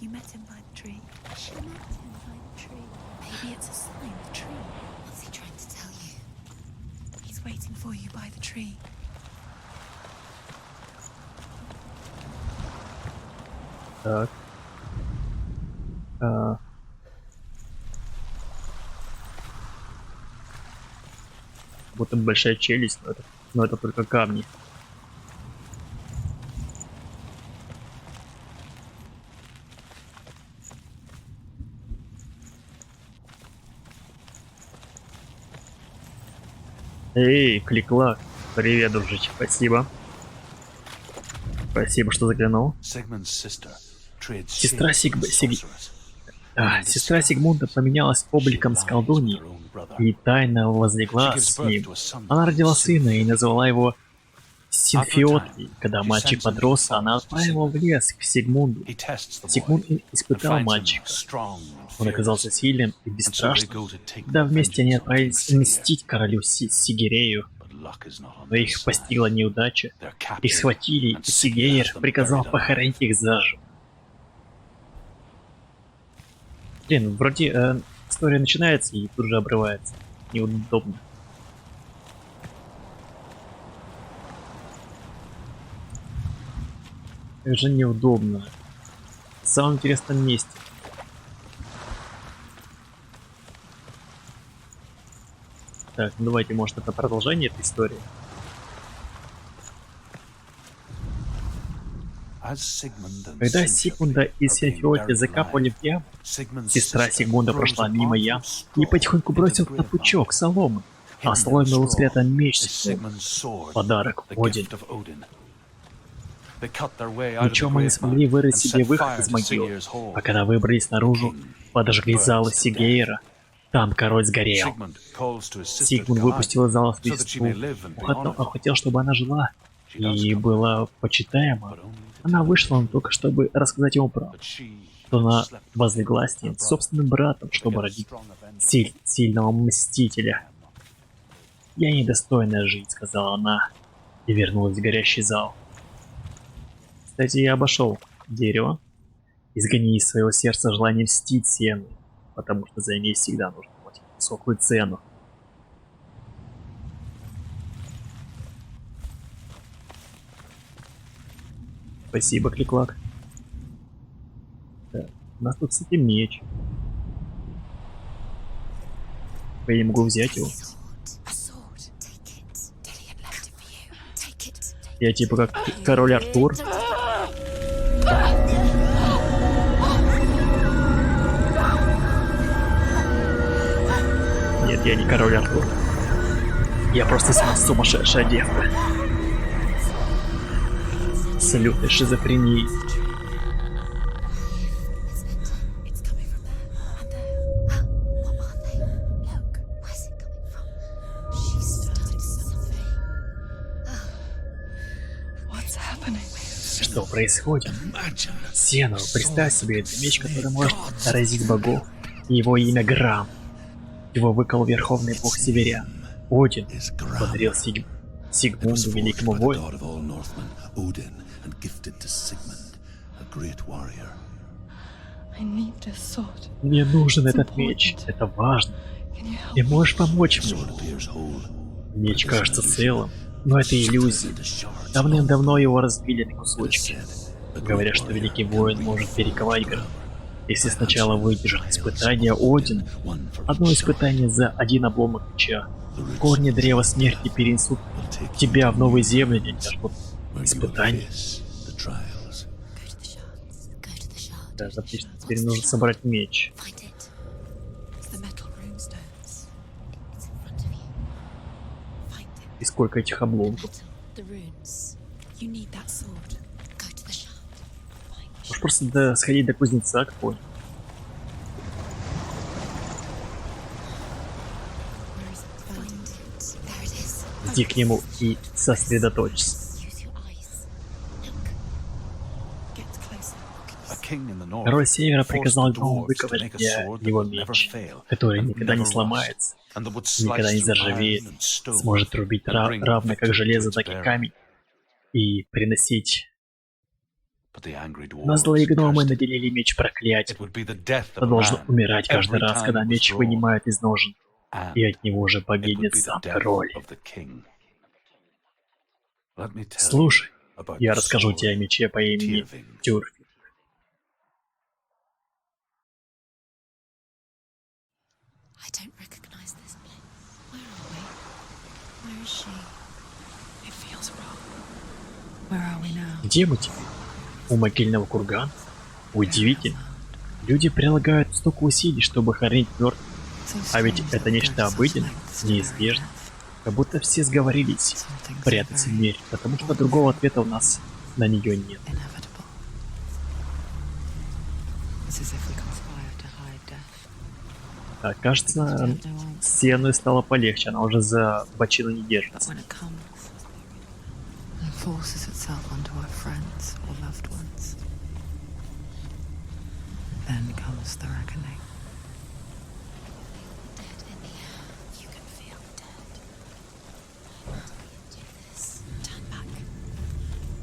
You met him by the tree. She met him by the tree. Maybe it's a sign. The tree. What's he trying to tell you? He's waiting for you by the tree. Так. А. Вот там большая челюсть, но это только камни. Эй, Кликлак. Привет, дружище, спасибо. Спасибо, что заглянул. Sigmund's sister trades Сестра shades and Сигмунда sorcerers. Сигмунда поменялась обликом с колдуньей и тайно возлегла с ним. Она родила сына и назвала его Синфиотлей. Когда мальчик подрос, она отправила его в лес к Сигмунду. Сигмунд испытал мальчика. Он оказался сильным и бесстрашным. Когда вместе они отправились мстить королю Сигерею, но их постигла неудача. Их схватили, и Сигейр приказал похоронить их заживо. Блин, вроде история начинается и тут же обрывается. Неудобно. Это же неудобно. В самом интересном месте. Так, ну давайте, может, это продолжение этой истории. Когда Сигмунда и Синфиотли закапывали в яму, сестра Сигмунда прошла мимо ям и потихоньку бросила на пучок соломы, а в соломе был спрятан меч Сигмунда. Подарок Один. Ничем мы не смогли вырыть себе выход из могилы, а когда выбрались наружу, подожгли залы Сигейра. Там король сгорел. Сигмунд выпустил из зала свою сестру. Он хотел, чтобы она жила. и была почитаема, она вышла только чтобы рассказать ему правду, что она возлегла с ним, с собственным братом, чтобы родить сильного мстителя. «Я недостойна жить», — сказала она, и вернулась в горящий зал. Кстати, я обошел дерево. Изгони из своего сердца желание мстить Сиену, потому что за ней всегда нужно платить высокую цену. Спасибо, Кликлак. Так, у нас тут, кстати, меч. Я не могу взять его. A sword. Take it. Dillion left it for you. Take it. Я типа как король Артур. Нет, я не король Артур. Я просто сумасшедшая девка. С лютой шизофренией. It's coming from there. And there. What are they? Look. Where's it coming from? She started something. What's happening? Что происходит? Сиену, представь себе, это меч, который может поразить богов. Его имя Грам. Его выкол верховный бог северян. Один подарил Сигмунду, великому воину. I need this sword. Мне нужен этот меч. Это важно. Can you help? Ты можешь помочь мне? Меч кажется целым, но это иллюзия. Давным-давно его разбили на кусочки. Говорят, что великий воин может перековать град, если сначала выдержит испытание Один. Одно испытание за один обломок меча. Корни древа смерти перенесут тебя в новые земли, дитя. Вот испытание. Go to the shards. Да, отлично. Теперь нужно собрать меч. Find it. It's the metal runestones. It's in front of you. Find it. И сколько этих обломков. The runes. You need that sword. Go to the shard. Можешь просто сходить до кузнеца, как понял. Where is it? Find it. There it is. Иди к нему и сосредоточься. Use your eyes. Look. Get closer. Король Севера приказал гному выковать для его меч, который никогда не сломается, никогда не заржавеет, сможет рубить равно как железо, так и камень, и приносить. Но злые гномы наделили меч проклятием. Он должен умирать каждый раз, когда меч вынимают из ножен, и от него уже погибнет сам король. Слушай, я расскажу тебе о мече по имени Тюрфинг. I don't recognize this place. Where are we? Where is she? It feels wrong. Where are we now? Где мы теперь? У могильного кургана? Удивительно. Люди прилагают столько усилий, чтобы хоронить мертвых. А ведь это нечто обыденное, неизбежно. Как будто все сговорились прятать смерть, потому что другого ответа у нас на нее нет. Inevitable. It's as if we conspire to hide death. А, кажется, Сиену стало полегче, она уже за бочину не But держится. when it comes and forces itself onto our friends or loved ones, then comes the reckoning. Dead in the air. You can feel dead. Why would he do this? Turn back.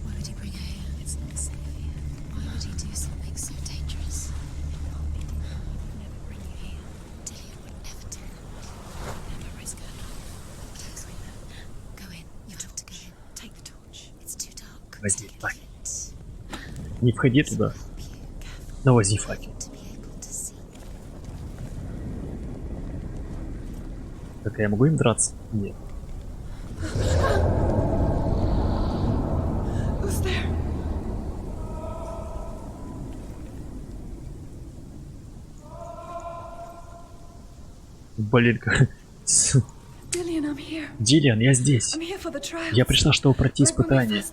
Why would he bring her here? It's not safe here. Why would he do something so dangerous? It can't be Dillion. He would never bring you here. Dillion would never do that. Never risk her life. Please, go in. You have to go in. Take the torch. It's too dark. Возьми Take факел. it. Не входи туда, Help you. Careful но возьми факел. to be able to see. Так я могу им драться? Нет. Who's there? Блин, как... Dillion, I'm here. Диллиан, я здесь. I'm here for the trial. Я пришла, чтобы пройти испытание.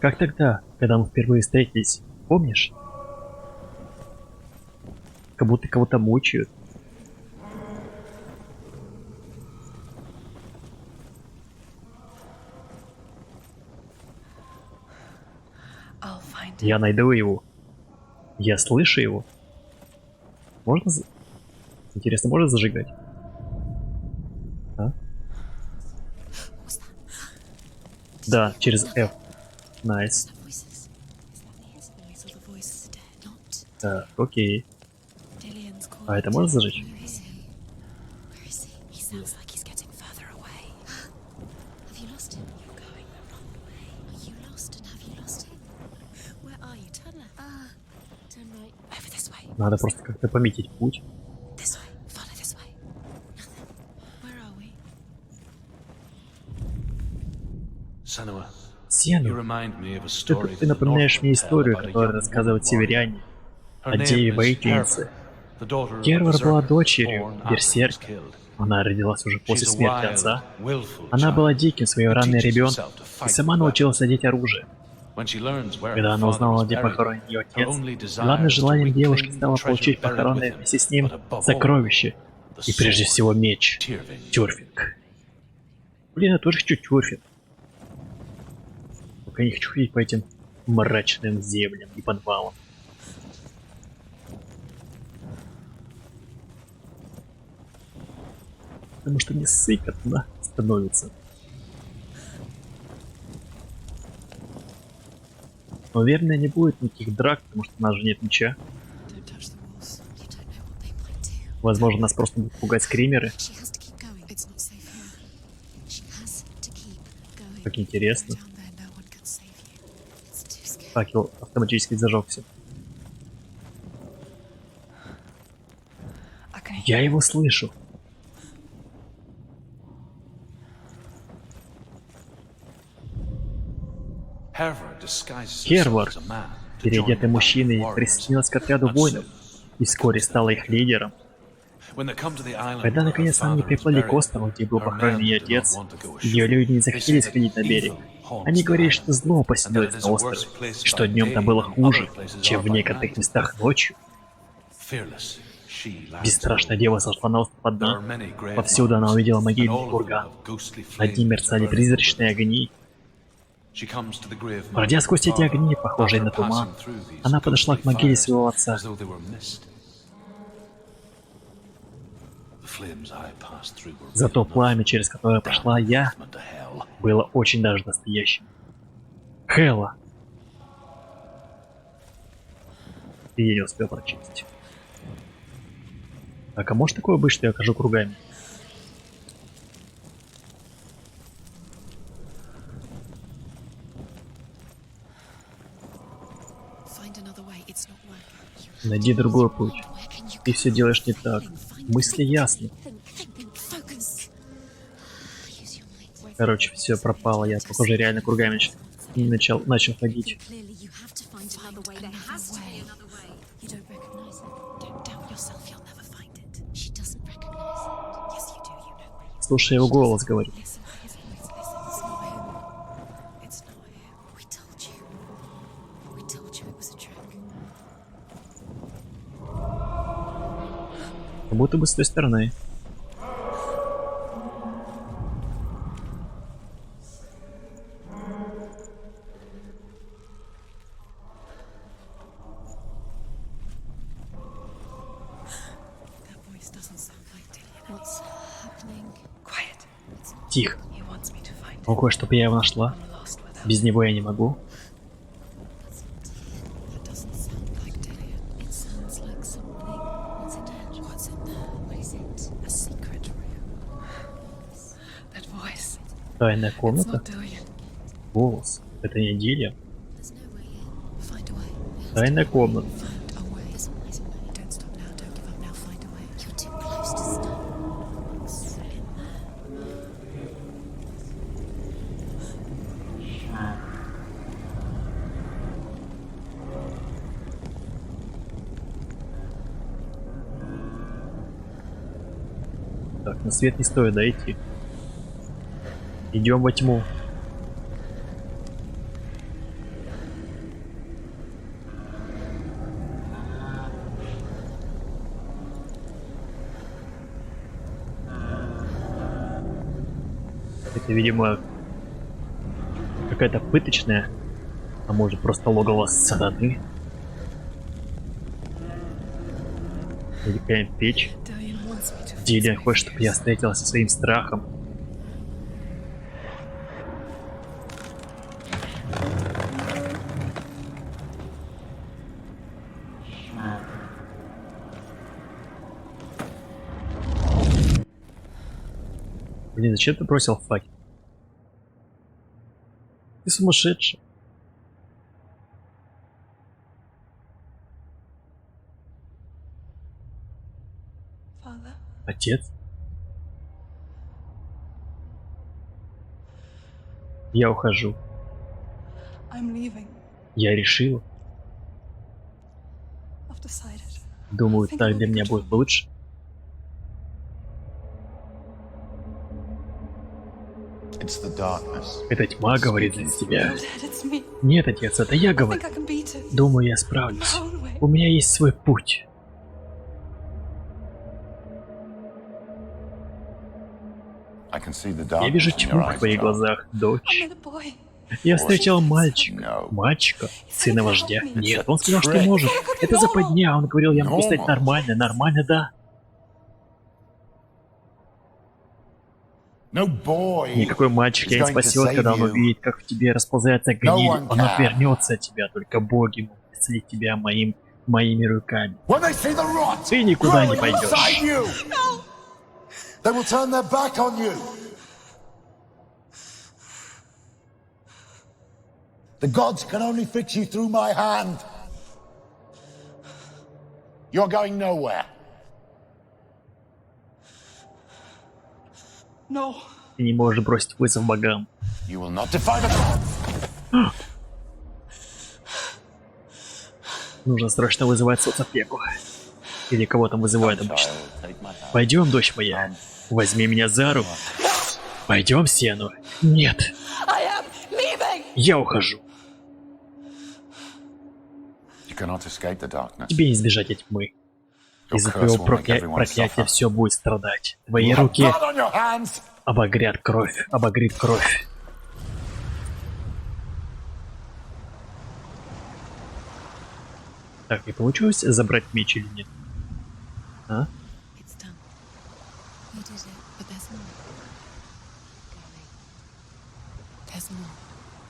Как тогда, когда мы впервые встретились? Помнишь? Как будто кого-то мучают. find him. Я найду его. Я слышу его. Можно... Интересно, можно зажигать? А? What's that? Да, через F. Найс. No voices. Is that the noise or the voices are dead? Not. Так, окей. Dillian's calling. А это можно зажечь? Where is he? Where is he? He sounds like he's getting further away. Have you lost him? You're going the wrong way. Are you lost and have you lost him? Where are you? Turn left. Turn right. Over this way. Надо просто как-то пометить путь. This way. Follow this way. Nothing. Where are we? Senua, you Сену, remind me of a story ты напоминаешь мне историю, которую рассказывают северяне о деве-воительнице. Кервар была дочерью берсерка. Она родилась уже после смерти отца. Она была диким, своеобразным ребенком и сама научилась одеть оружие. Когда она узнала, где похоронен ее отец, главным желанием девушки стало получить похоронное вместе с ним сокровище. И прежде всего меч. Тюрфинг. Блин, я тоже хочу тюрфинг. Только не хочу ходить по этим мрачным землям и подвалам. Потому что мне сыкотно становится. Но, наверное, не будет никаких драк, потому что у нас же нет меча. Don't touch the walls. You don't know what they might do. Возможно, нас просто будут пугать скримеры. She has to keep going. It's not safe here. She has to keep going. Как интересно. Down there, no one can save you. It's too scary. Факел автоматически зажегся. I can hear Я его слышу. Кервар, переодетый мужчиной, присоединился к отряду воинов и вскоре стала их лидером. Когда наконец они приплыли к острову, где был похоронен ее отец, ее люди не захотели сходить на берег. Они говорили, что зло поселилось на острове, что днем там было хуже, чем в некоторых местах ночью. Бесстрашная дева сошла на остров одна. Повсюду она увидела могильный курган. Над ним мерцали призрачные огни. Пройдя сквозь эти огни, похожие на туман, она подошла к могиле своего отца. Зато пламя, через которое прошла я, было очень даже настоящим. Хелла! И я не успел прочесть. Так, а может такое быть, что я хожу кругами? Find another way. It's not working. Найди другой путь. Where can you Ты все делаешь не так. Мысли ясны. focus? Use your mind. Короче, все пропало. Я, похоже, реально кругами начал ходить. Clearly, you have to find another way. There has to be another way. You don't recognize it. Don't doubt yourself. You'll never find it. She doesn't recognize it. Yes, you do. You know. Слушай его голос, говорит. Listen, his voice. Listen. It's not him. It's not him. We told you. We told you it was a trick. Как будто бы с той стороны. that voice doesn't sound like Dillian. What's happening? Quiet. Тихо. He wants me to find him. Ого, чтобы я его нашла. I'm lost without. Без него я не могу. That doesn't sound like Dillian. It sounds like something. What's in there? What's in there? What is it? A secret room. That voice. Тайная It's комната. not Dillian. Голос. Это не Дилия. There's no way in. Find a way. Тайная комната. Find a way. There's always a way. Don't stop now. Don't give up now. Find a way. You're too close to stop. It's in there. Так, на свет не стоит дойти. Идем во тьму. Это, видимо, какая-то пыточная А может просто логово сатаны? Или какая-нибудь печь? Dillion wants me to Дилиан хочет, чтобы я встретилась со своим страхом. Блин, зачем ты бросил факел? Ты сумасшедший. Father, Отец? Я ухожу. I'm leaving. Я решил. I've decided. Думаю, так для меня будет лучше. It's the darkness. Эта тьма говорит за тебя. No, Dad, it's me. Нет, отец, это я I говорю. think I can beat it. Думаю, я My справлюсь. own way. У меня есть свой путь. I can see the Я вижу darkness in your тьму в eyes, твоих child. глазах, I дочь. met a boy. Я встретил мальчика. No. Мальчика? Сына вождя? Нет, он сказал, что trick. может. Это западня. Он говорил, я могу стать нормально. Нормально, да. No boy. Никакой мальчик тебя не спасет, когда он увидит, как в тебе расползается гниль. Он отвернется от тебя, только боги могут исцелить тебя моими руками. When they see the rot Ты никуда не growing пойдешь. inside you, they will turn their back on you. The gods can only fix you through my hand. You're going nowhere. No. Ты не можешь бросить вызов богам. You will not defy the gods. Нужно срочно вызывать соцопеку. Или кого там вызывают обычно. Пойдем, дочь моя. Возьми меня за руку. Пойдем, Сену. Нет. I am leaving. Я ухожу. You cannot escape the darkness. Тебе не избежать от тьмы. Your Из-за curse твоего will make everyone проклятия suffer. все будет страдать. Твои You have руки blood on your hands. обогрят кровь, обогрит кровь. Так, не получилось забрать меч или нет? А? It's done. You did it, but there's more. There's more.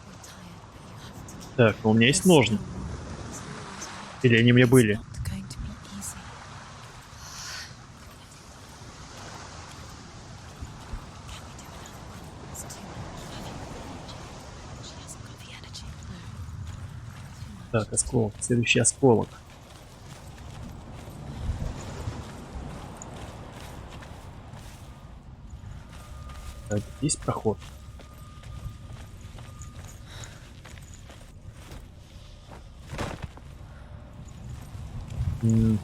You're tired, but you have to keep. Так, ну у меня есть There's ножны. still more. Или они мне были? It's not going to be easy. It's too much. She hasn't got the energy. No. Так, осколок. Следующий осколок. Так, есть проход. М.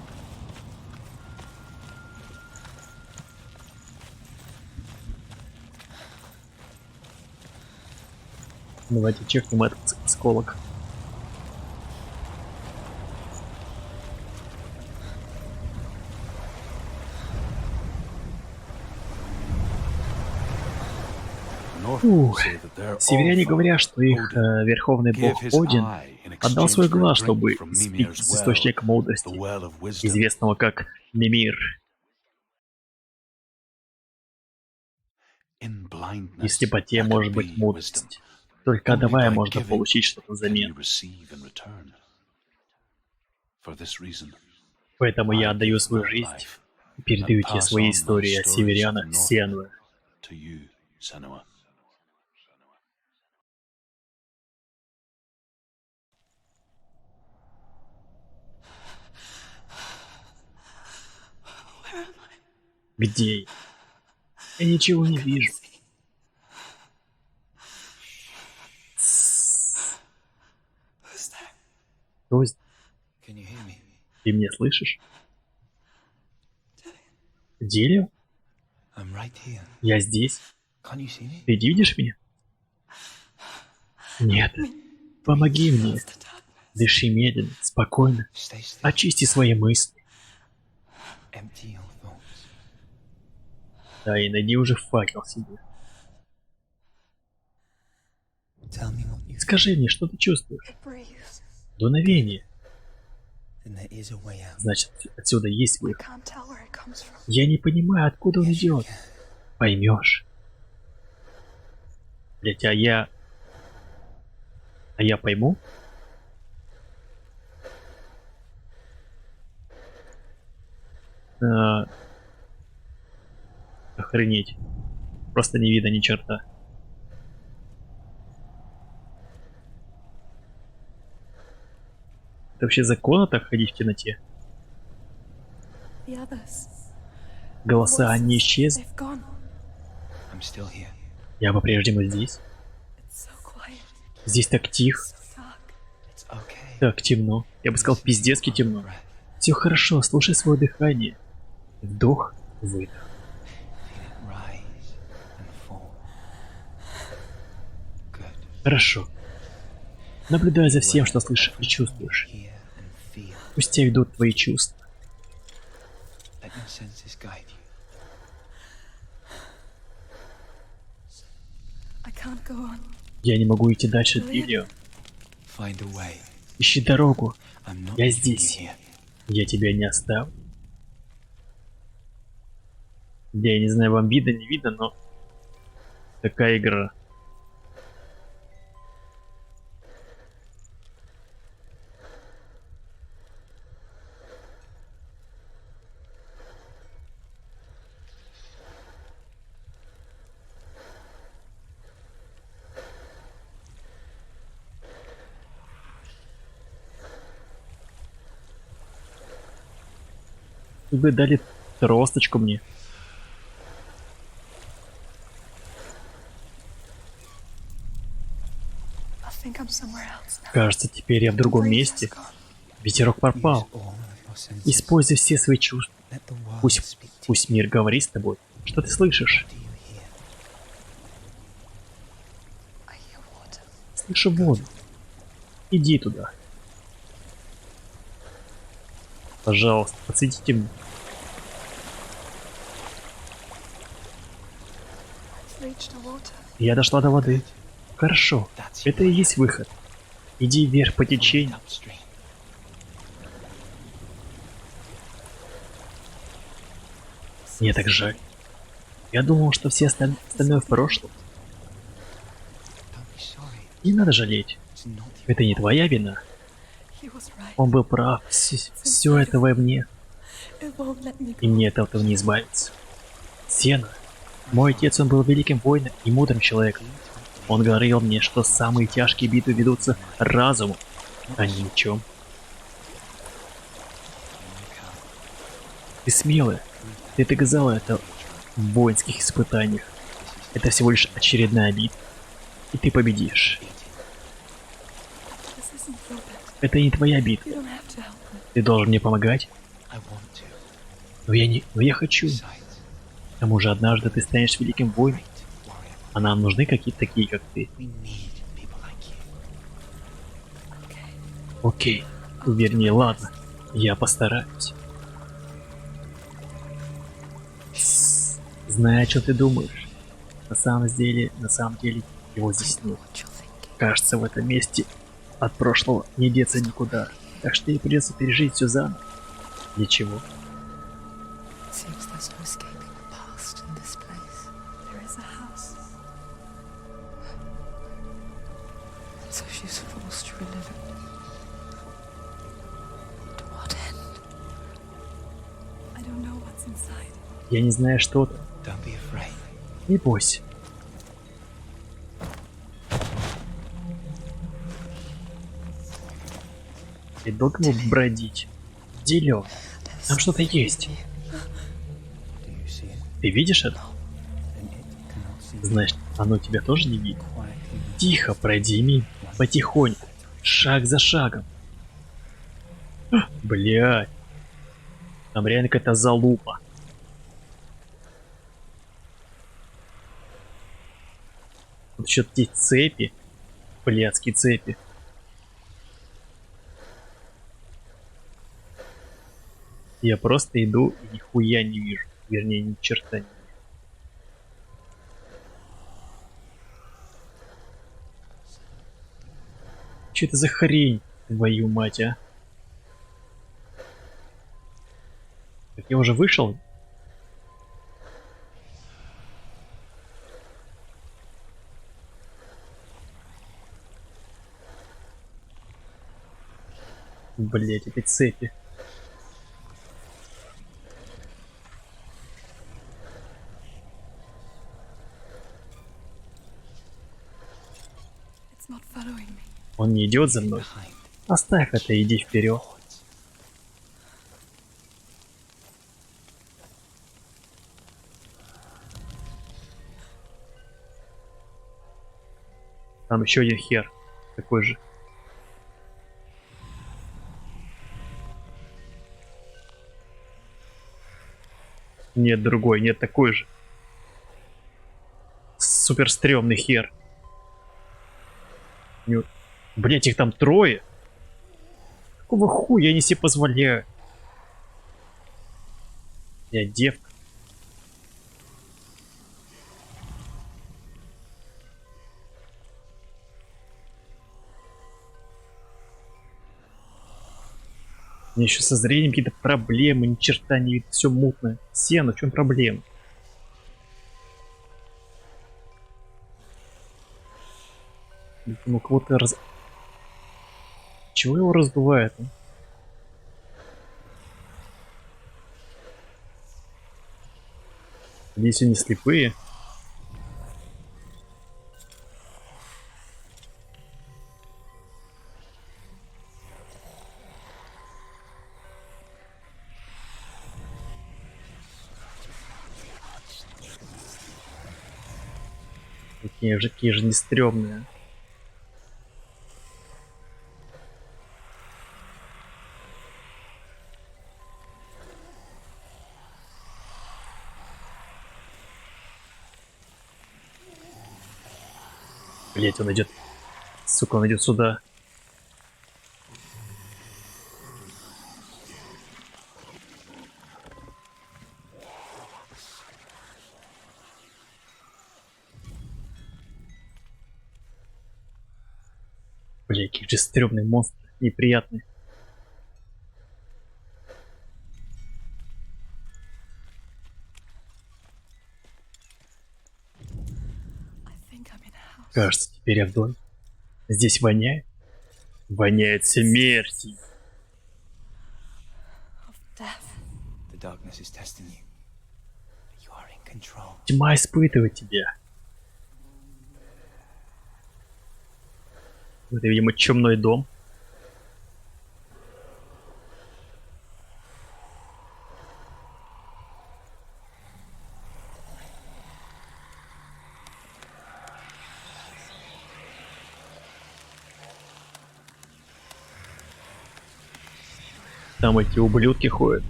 Давайте чекнем этот осколок. Ух. Северяне говорят, что их верховный бог Один отдал свой глаз, чтобы спить с источника мудрости, известного как Мимир. И в слепоте может быть мудрость. Только давая можно получить что-то взамен. Поэтому я отдаю свою жизнь и передаю тебе свои истории о северянах Сенвы. Где я? Я ничего не вижу. Who's there? Кто здесь? Can you hear me? Ты меня слышишь? Дерево? I'm right here. Я здесь. Can't you see me? Ты видишь меня? Нет. Помоги мне. The darkness. Дыши медленно, спокойно. Stay still. Очисти свои мысли. Empty your thoughts. Да, и найди уже факел себе. Tell me what Скажи мне, что ты чувствуешь? It breathes. Дуновение. Then there is a way out. Значит, отсюда есть I выход. can't tell where it comes from. Я не понимаю, откуда он идет. Поймешь. Блять, а я... А я пойму? А, Охренеть. Просто не видно ни черта. Это вообще законно так ходить в темноте? The others. Голоса, они исчезли. They've gone. I'm still here. Я по-прежнему здесь. It's so quiet. Здесь так тихо, So dark. It's okay. так темно. Я бы сказал, пиздецки темно. Все хорошо, слушай свое дыхание. Вдох, выдох. Feel it rise and fall. Good. Хорошо. Наблюдай за всем, что слышишь и чувствуешь. Hear and feel. Пусть тебя ведут твои чувства. Let your senses guide you. I can't go on. Я не могу идти дальше дверью. Find a way. Ищи дорогу. I'm not Я leaving you здесь. here. Я тебя не оставлю. Я не знаю, вам видно, не видно, но... Такая игра. Вы дали тросточку мне. I think I'm somewhere else now. Кажется, теперь я в другом Breeze has месте. gone. Ветерок пропал. Use all of your senses. Используй все свои чувства. Let the world Пусть, speak to пусть мир говорит с тобой. Что ты слышишь? you. Do you hear? I hear water. Слышу воду. Иди туда. Пожалуйста, подсветите мне. I've reached the water. Я дошла до воды. Хорошо. That's Это и есть выход. Иди вверх по течению. upstream. Мне так жаль. Я думал, что все остальное в прошлом. Don't be sorry. Не надо жалеть. It's not your Это не твоя вина. He was right. Он был прав. Все это во мне. It won't let me И go. мне от этого не избавиться. Сена. Мой отец, он был великим воином и мудрым человеком. Он говорил мне, что самые тяжкие битвы ведутся разумом, а не мечом. Ты смелая. Ты доказала это в воинских испытаниях. Это всего лишь очередная битва. И ты победишь. This isn't your bit. Это не твоя битва. You don't have to help me. Ты должен мне помогать. I want to. Но я хочу. Besides, К тому же однажды ты станешь великим воином. warrior, А нам нужны какие-то такие, как ты. we need people like you. Окей. Вернее, ладно. Я постараюсь. Знаю, о чем ты думаешь. На самом деле, его здесь нет. What you're thinking. Кажется, в этом месте от прошлого не деться никуда. Так что ей придется пережить все заново. Для чего? It seems there's no escaping the past in this place. There is a house. And so she's forced to relive it. To what end? I don't know what's inside. Я не знаю, что там. Don't be afraid. Не бойся. И долго ему бродить? Где Лёва? Там что-то есть. Do you see it? Ты видишь это? Then it cannot see you. Значит, оно тебя тоже не видит. Quietly. Тихо пройди мимо, потихоньку, шаг за шагом. Блядь. Там реально какая-то залупа. Тут еще эти цепи. Блядские цепи. Я просто иду и нихуя не вижу. Вернее, ни черта не вижу. Что это за хрень? Твою мать, а? Так я уже вышел? Блять, эти цепи. It's not following me. Он не идет за мной. Behind. Оставь это, иди вперед. Там еще один хер. Такой же. Нет, другой, нет, такой же. Супер стрёмный хер. Блять, их там трое. Какого хуя я не себе позволяю? Я девка. У меня еще со зрением какие-то проблемы, ни черта не видно, все мутно. Сено, в чем проблема? Ну кого-то раз... Чего его раздувает? А? Здесь они слепые. Какие же не стрёмные. Блять, он идет. Сука, он идет сюда. Блять, какие же стрёмные монстры. Неприятные. I think I'm in a house. Кажется, теперь я в доме. Здесь воняет. Воняет смертью. Of death. The darkness is testing you. But you are in control. Тьма испытывает тебя. Это, видимо, чумной дом. Там эти ублюдки ходят.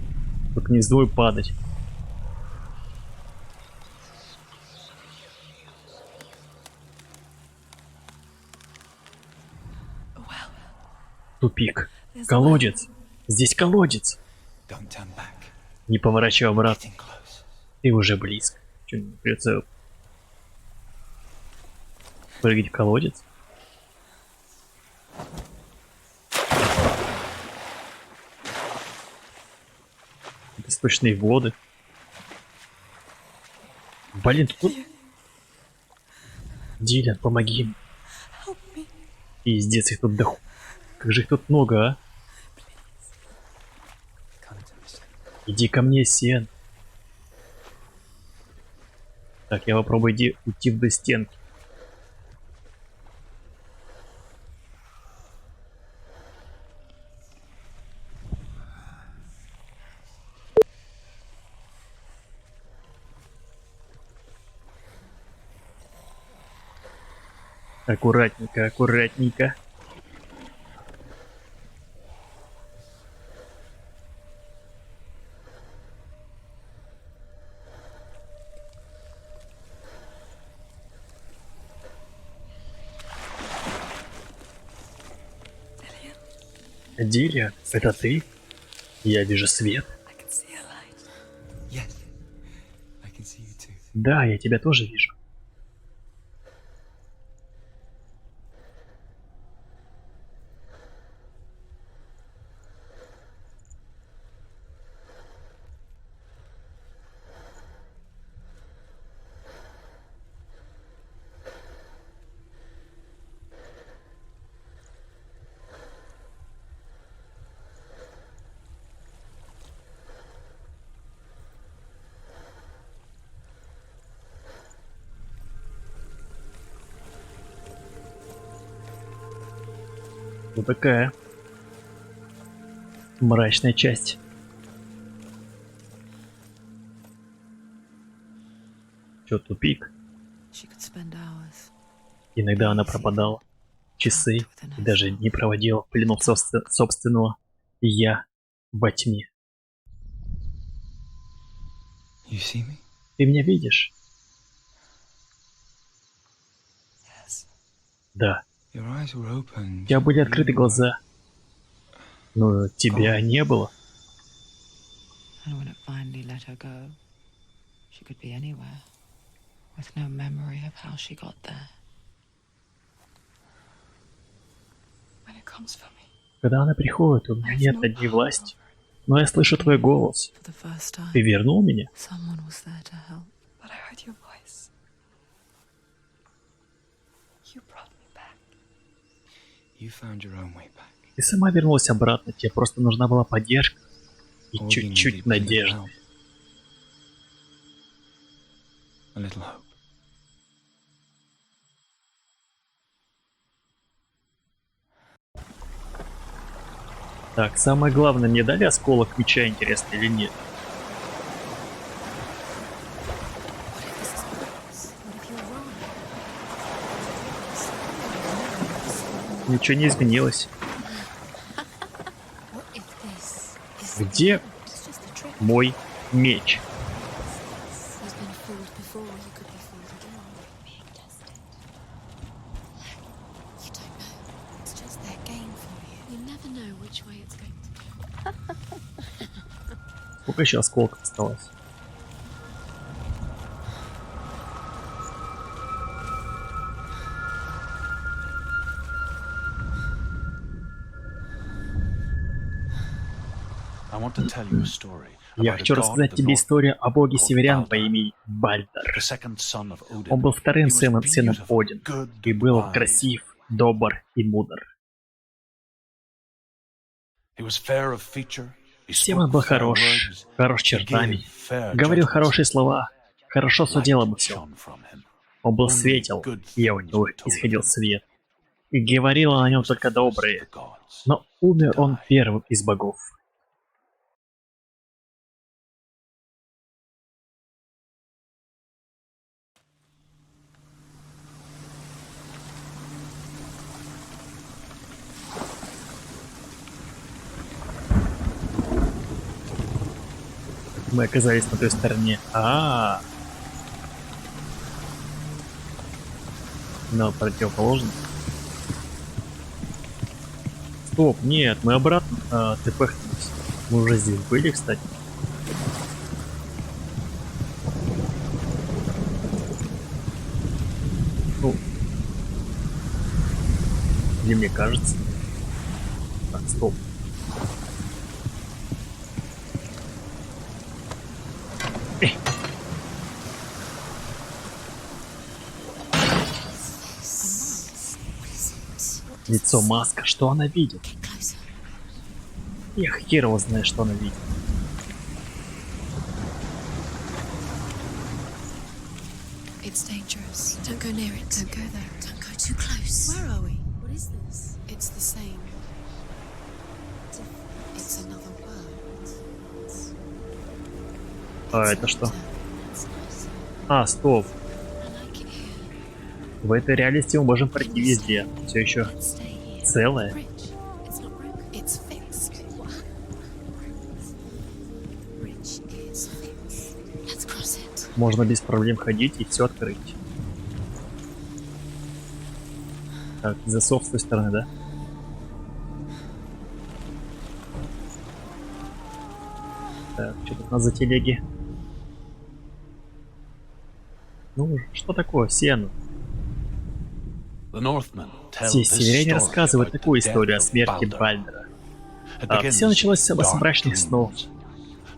Только не вздумай падать. Тупик. Колодец. Здесь колодец. Don't turn back. Не поворачивай обратно. Getting close. Ты уже близко. Че, мне придется прыгать в колодец? Источные воды. Блин, тут... Дилан, помоги им. Help me. Пиздец, их тут доху. Как же их тут много, а? Come to me, son. Иди ко мне, Сен. Так, я попробую уйти до стенки. Аккуратненько, аккуратненько. Дилиан, это ты? Я вижу свет. I can see a light. Yes. I can see you too. Да, я тебя тоже вижу. Вот такая мрачная часть. Чё, тупик? She could spend hours. Иногда она пропадала. Часы и даже дни проводила в плену собственного «я» во тьме. You see me? Ты меня видишь? Yes. Да. Your eyes were open. У тебя были открыты глаза. Но тебя не было. And when it finally let her go, she could be anywhere, with no memory of how she got there. When it comes for me, Когда она приходит, у меня нет над ней власти. Но я слышу твой голос. for the first time, Ты вернул меня? someone was there to help. But I heard your voice. You brought me back. You found your own way back. Ты сама вернулась обратно. Тебе просто нужна была поддержка. И All you чуть-чуть needed was a little надежды. help. A little hope. Так, самое главное, мне дали осколок меча, интересно, или нет? Ничего не изменилось. What if this is Где it's just a trick? мой меч? You've been fooled before, you could be fooled again. Being tested. You don't know. It's just their game for you. You never know which way it's going to go. Сколько еще осколков осталось? I want to tell you a story Я about a хочу god рассказать of the тебе North, историю о боге called северян по Baldur, имени Бальдер. the second son of Odin. Он был вторым He was сыном beautiful, Одина good и and был wise. красив, добр и мудр. He was fair of feature. He Всем он spoke был fair хорош, words. хорош He чертами, gave fair говорил judgments. хорошие слова, хорошо судил обо Light всем. shone from him. Он был Only светел, good и от things него were told исходил of him. свет. И говорил о нем только добрые. The gods. Но умер он первым из богов. Мы оказались на той стороне. На противоположной. Стоп, нет, мы обратно тпхнулись. Мы уже здесь были, кстати. Ну. Или мне кажется. Так, стоп. Лицо маска, что она видит? Get closer. Я хер его знает, что она видит. It's dangerous. Don't go near it. Don't go there. Don't go too close. Where are we? What is this? It's the same. It's another world. А это что? А, стоп. I like it here. В этой реальности мы можем пройти везде. Все еще Let's stay here. целое. Bridge. It's not broken. It's fixed. Bridge is fixed. Let's cross it. Можно без проблем ходить и все открыть. Так, засов с той стороны, да? Так, что тут у нас за телеги? Ну, что такое? Сено. The Northmen tell Все this северяне story рассказывают about the такую death историю о of смерти Baldur. Бальдера. It Все begins началось с dark мрачных снов. dreams.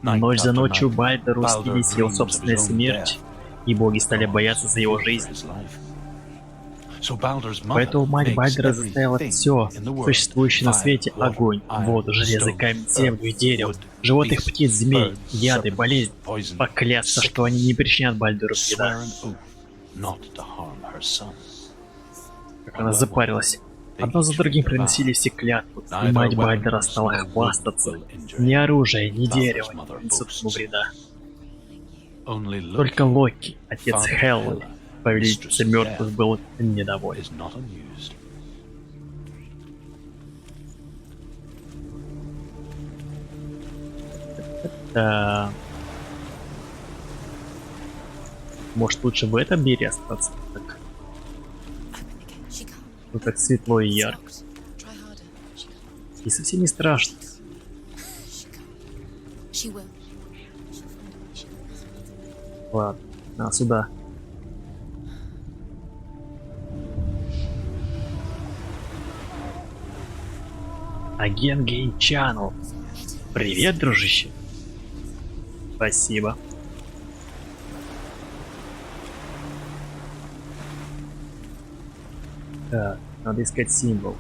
Night Ночь за after ночью night, Бальдеру Baldur снились его dreams of собственная his own смерть, death. и боги стали бояться за его For жизнь. his life. So Baldur's mother Поэтому мать makes Бальдера заставила everything все in the world, существующее на fire, свете: water, огонь, iron, воду, железо, stone, камень, землю, earth, дерево, wood, животных, beast, птиц, змей, bird, яды, serpent, болезнь, poison, поклясться, sickness, что они не причинят Бальдеру swear вреда. an oath not to harm her son. Как она запарилась. Одно за другим приносили все клятвы, и мать Бальдера стала хвастаться. Ни оружие, ни дерево не принесут ему вреда. Только Локи, отец Хеллы, повелительница мертвых, был недоволен. Да. Может, лучше в этом мире остаться? Так, She can't. ну, так светло и ярко. Locked. Try harder. She can't. И совсем не страшно. She can't. She will. She'll find a way. She will. Ладно, на сюда. Агент Гейм Чаннел. Привет, дружище. Спасибо. Так, надо искать символ.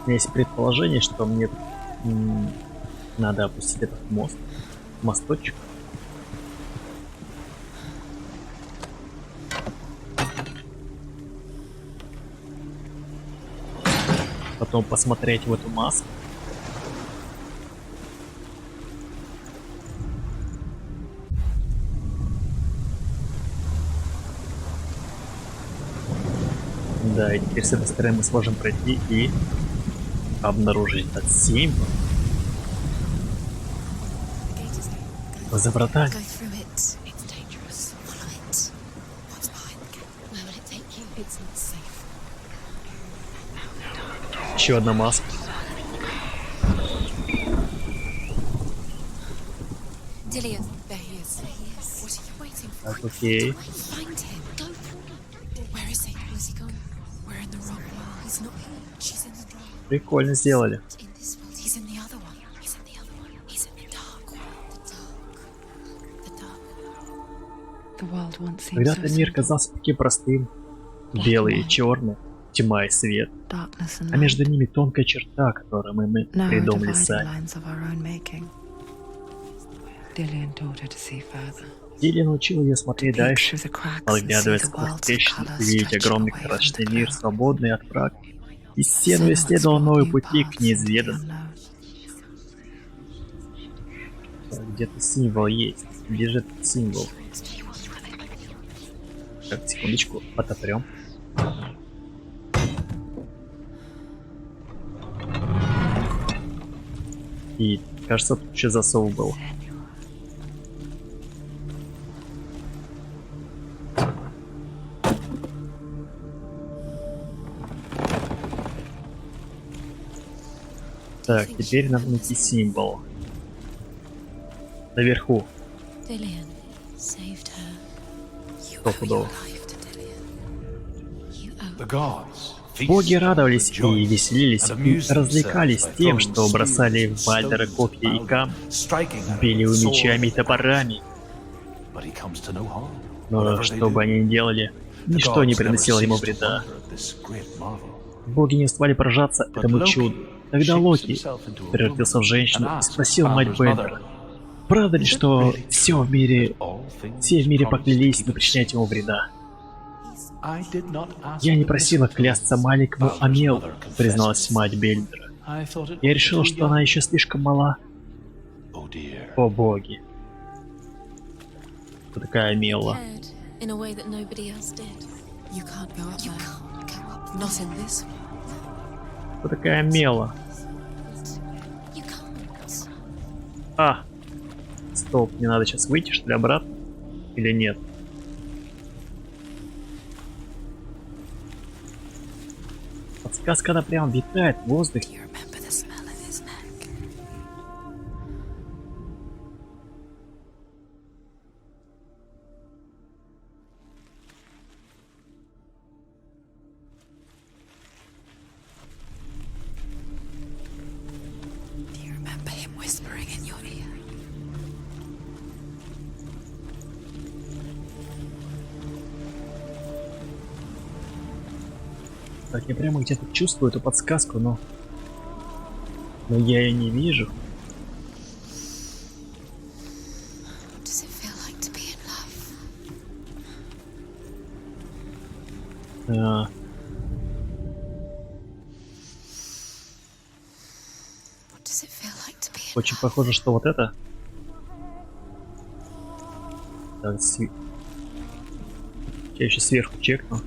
У меня есть предположение, что мне надо опустить этот мост. Мосточек. Потом посмотреть в эту маску. Да, и теперь с этой стороны мы сможем пройти и обнаружить этот символ. За вратами. Go through it. It's dangerous. Follow it. What's behind the gate? Where will it take you? It's not safe. Еще одна маска. Dillian, there he is. There he is. What are you waiting for? Так, окей. Find him. Go. Where is he? Where's he gone? We're in the wrong world. He's not here. She's in the dark. Прикольно сделали. In this world, he's in the other one. He's in the other one. He's in the dark world. The dark. The world once seemed so Когда-то мир simple. казался таким простым. Белый и черный, тьма и свет. Darkness and А light. между ними тонкая черта, которую мы Narrow придумали dividing сами. lines of our own making. Dillian taught her to see further. Дилли научил ее смотреть Peek дальше, through the cracks and see подглядывая the сквозь worlds of трещины colour и видеть stretching огромный away красочный from the мир, cloud. свободный от враг. И стену исследовал новый пути к неизведанному. Где-то символ есть. Где же этот символ? Так, секундочку, отопрем. И, кажется, тут еще засов был. Так, теперь надо найти символ. Наверху. Dillian saved her. You Стопудово. owe your life to Dillian. You owe. The gods Боги feasted радовались and и rejoiced веселились, and и amused развлекались themselves by тем, throwing что бросали spears, в Бальдера stones, копья и Baldur, камни, striking at him били его with sword мечами и and топорами. But he comes to no harm. Но Whatever they что бы do, они ни делали, the ничто не gods never приносило ему cease to вреда. wonder at this great marvel. Боги не успевали поражаться But этому Loki чуду. Тогда shapes Локи himself into a превратился в woman женщину and и asks спросил мать Balder's Бальдера, mother, правда ли, "Is it что really все true в мире, that all things все в мире promised to поклялись keep не it причинять secret? ему вреда? I did not ask Я не the просила mistletoe. клясться маленькому Balder's Амелу, mother confessed призналась it. мать Бельдера. I thought it Я was решила, too что она young. еще слишком мала. Oh dear. О боги. Кто такая Амела? Cared in a way that nobody else did. You can't go up there. You can't go up. Not in this world. Кто такая Амела? You can't. А! Стоп, мне надо сейчас выйти, что ли, обратно? Или нет? Подсказка, она прям витает в воздухе. Do you remember the smell of his neck? Do you remember him whispering in your ear? Так, я прямо где-то чувствую эту подсказку, но я ее не вижу. А, What does it feel like to be in очень похоже, что вот это. Так, я еще сверху чекну.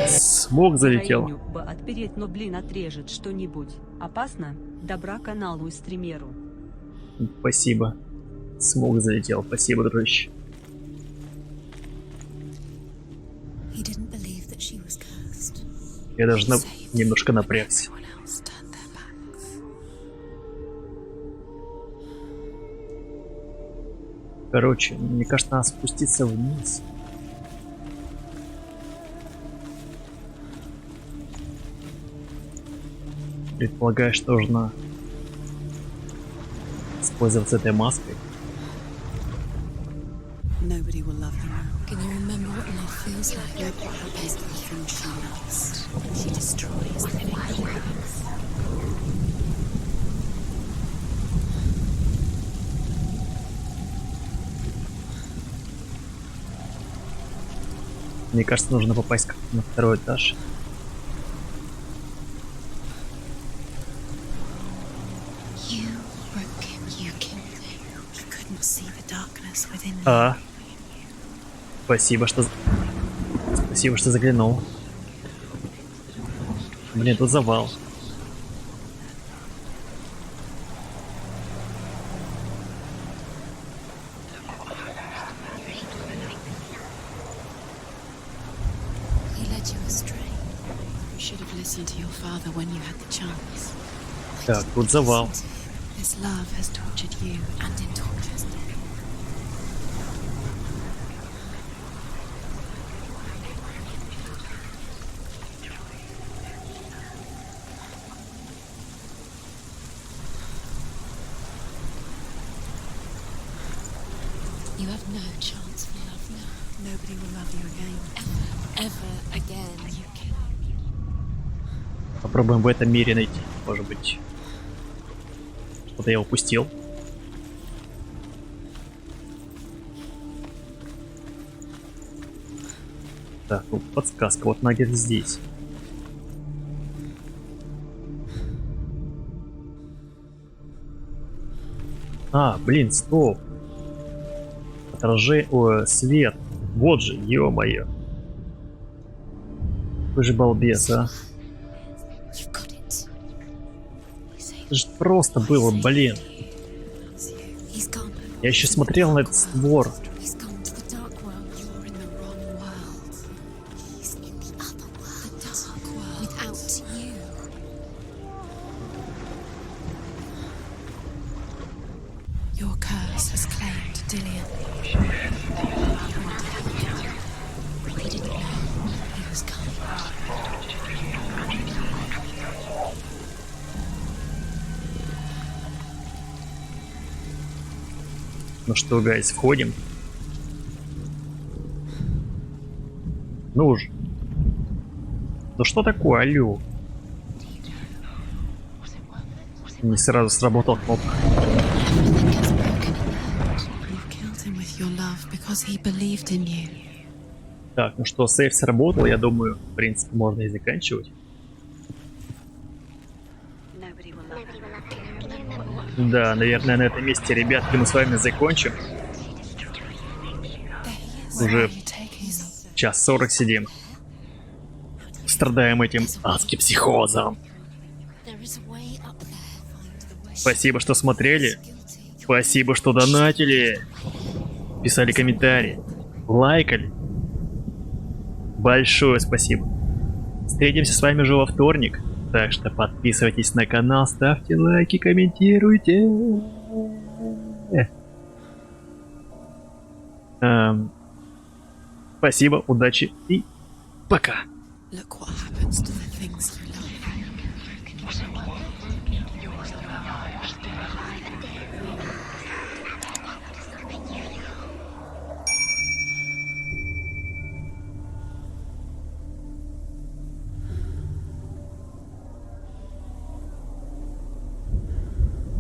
Смог залетел. Строению бы отпереть, но, блин, отрежет что-нибудь. Опасно? Добра каналу и стримеру. Спасибо. Смог залетел. Спасибо, дружище. He didn't believe that she was cursed. Я даже немножко напрягся. Everyone else turned their backs. Короче, мне кажется, надо спуститься вниз. Предполагаю, что нужно использоваться этой маской. Nobody will love her now. Can you remember what love feels like? Everything she loves, she destroys the fireworks. Мне кажется, нужно попасть как-то на второй этаж. You broke him, you killed him. You couldn't see the darkness within him. А. Спасибо, что заглянул. Блин, тут завал. He led you astray. You should have listened to your father when you had the chance. Так, тут завал. This love has tortured you. And it tortures me. You have no chance for love now. Nobody will love you again. Ever again. You can. Попробуем в этом мире найти. Может быть, что-то я упустил. Так, ну подсказка. Вот она где-то здесь. А, блин, стоп. Свет. Вот же, ё-моё. Вы же балбес, а. You've got it. Это же просто было, блин. He's gone. Я еще смотрел на этот створ. He's gone to the dark world. You're in the wrong world. He's in the other world. The dark world. Without you. Your curse has claimed Dillian. We didn't know he was coming. Ну что, гайс, входим. Ну уж. Ну что такое, алло? Не сразу сработал кнопка. You killed him with your love because he believed in you. Так, ну что, сейф сработал, я думаю, в принципе, можно и заканчивать. Nobody will love her. Да, наверное, на этом месте, ребятки, мы с вами закончим. Уже час 40 сидим. Страдаем этим адским психозом. There is a way up there. Спасибо, что смотрели. Спасибо, что донатили. Писали комментарии. Лайкали. Большое спасибо. Встретимся с вами уже во вторник. Так что подписывайтесь на канал, ставьте лайки, комментируйте. Спасибо, удачи и пока. Look what happened.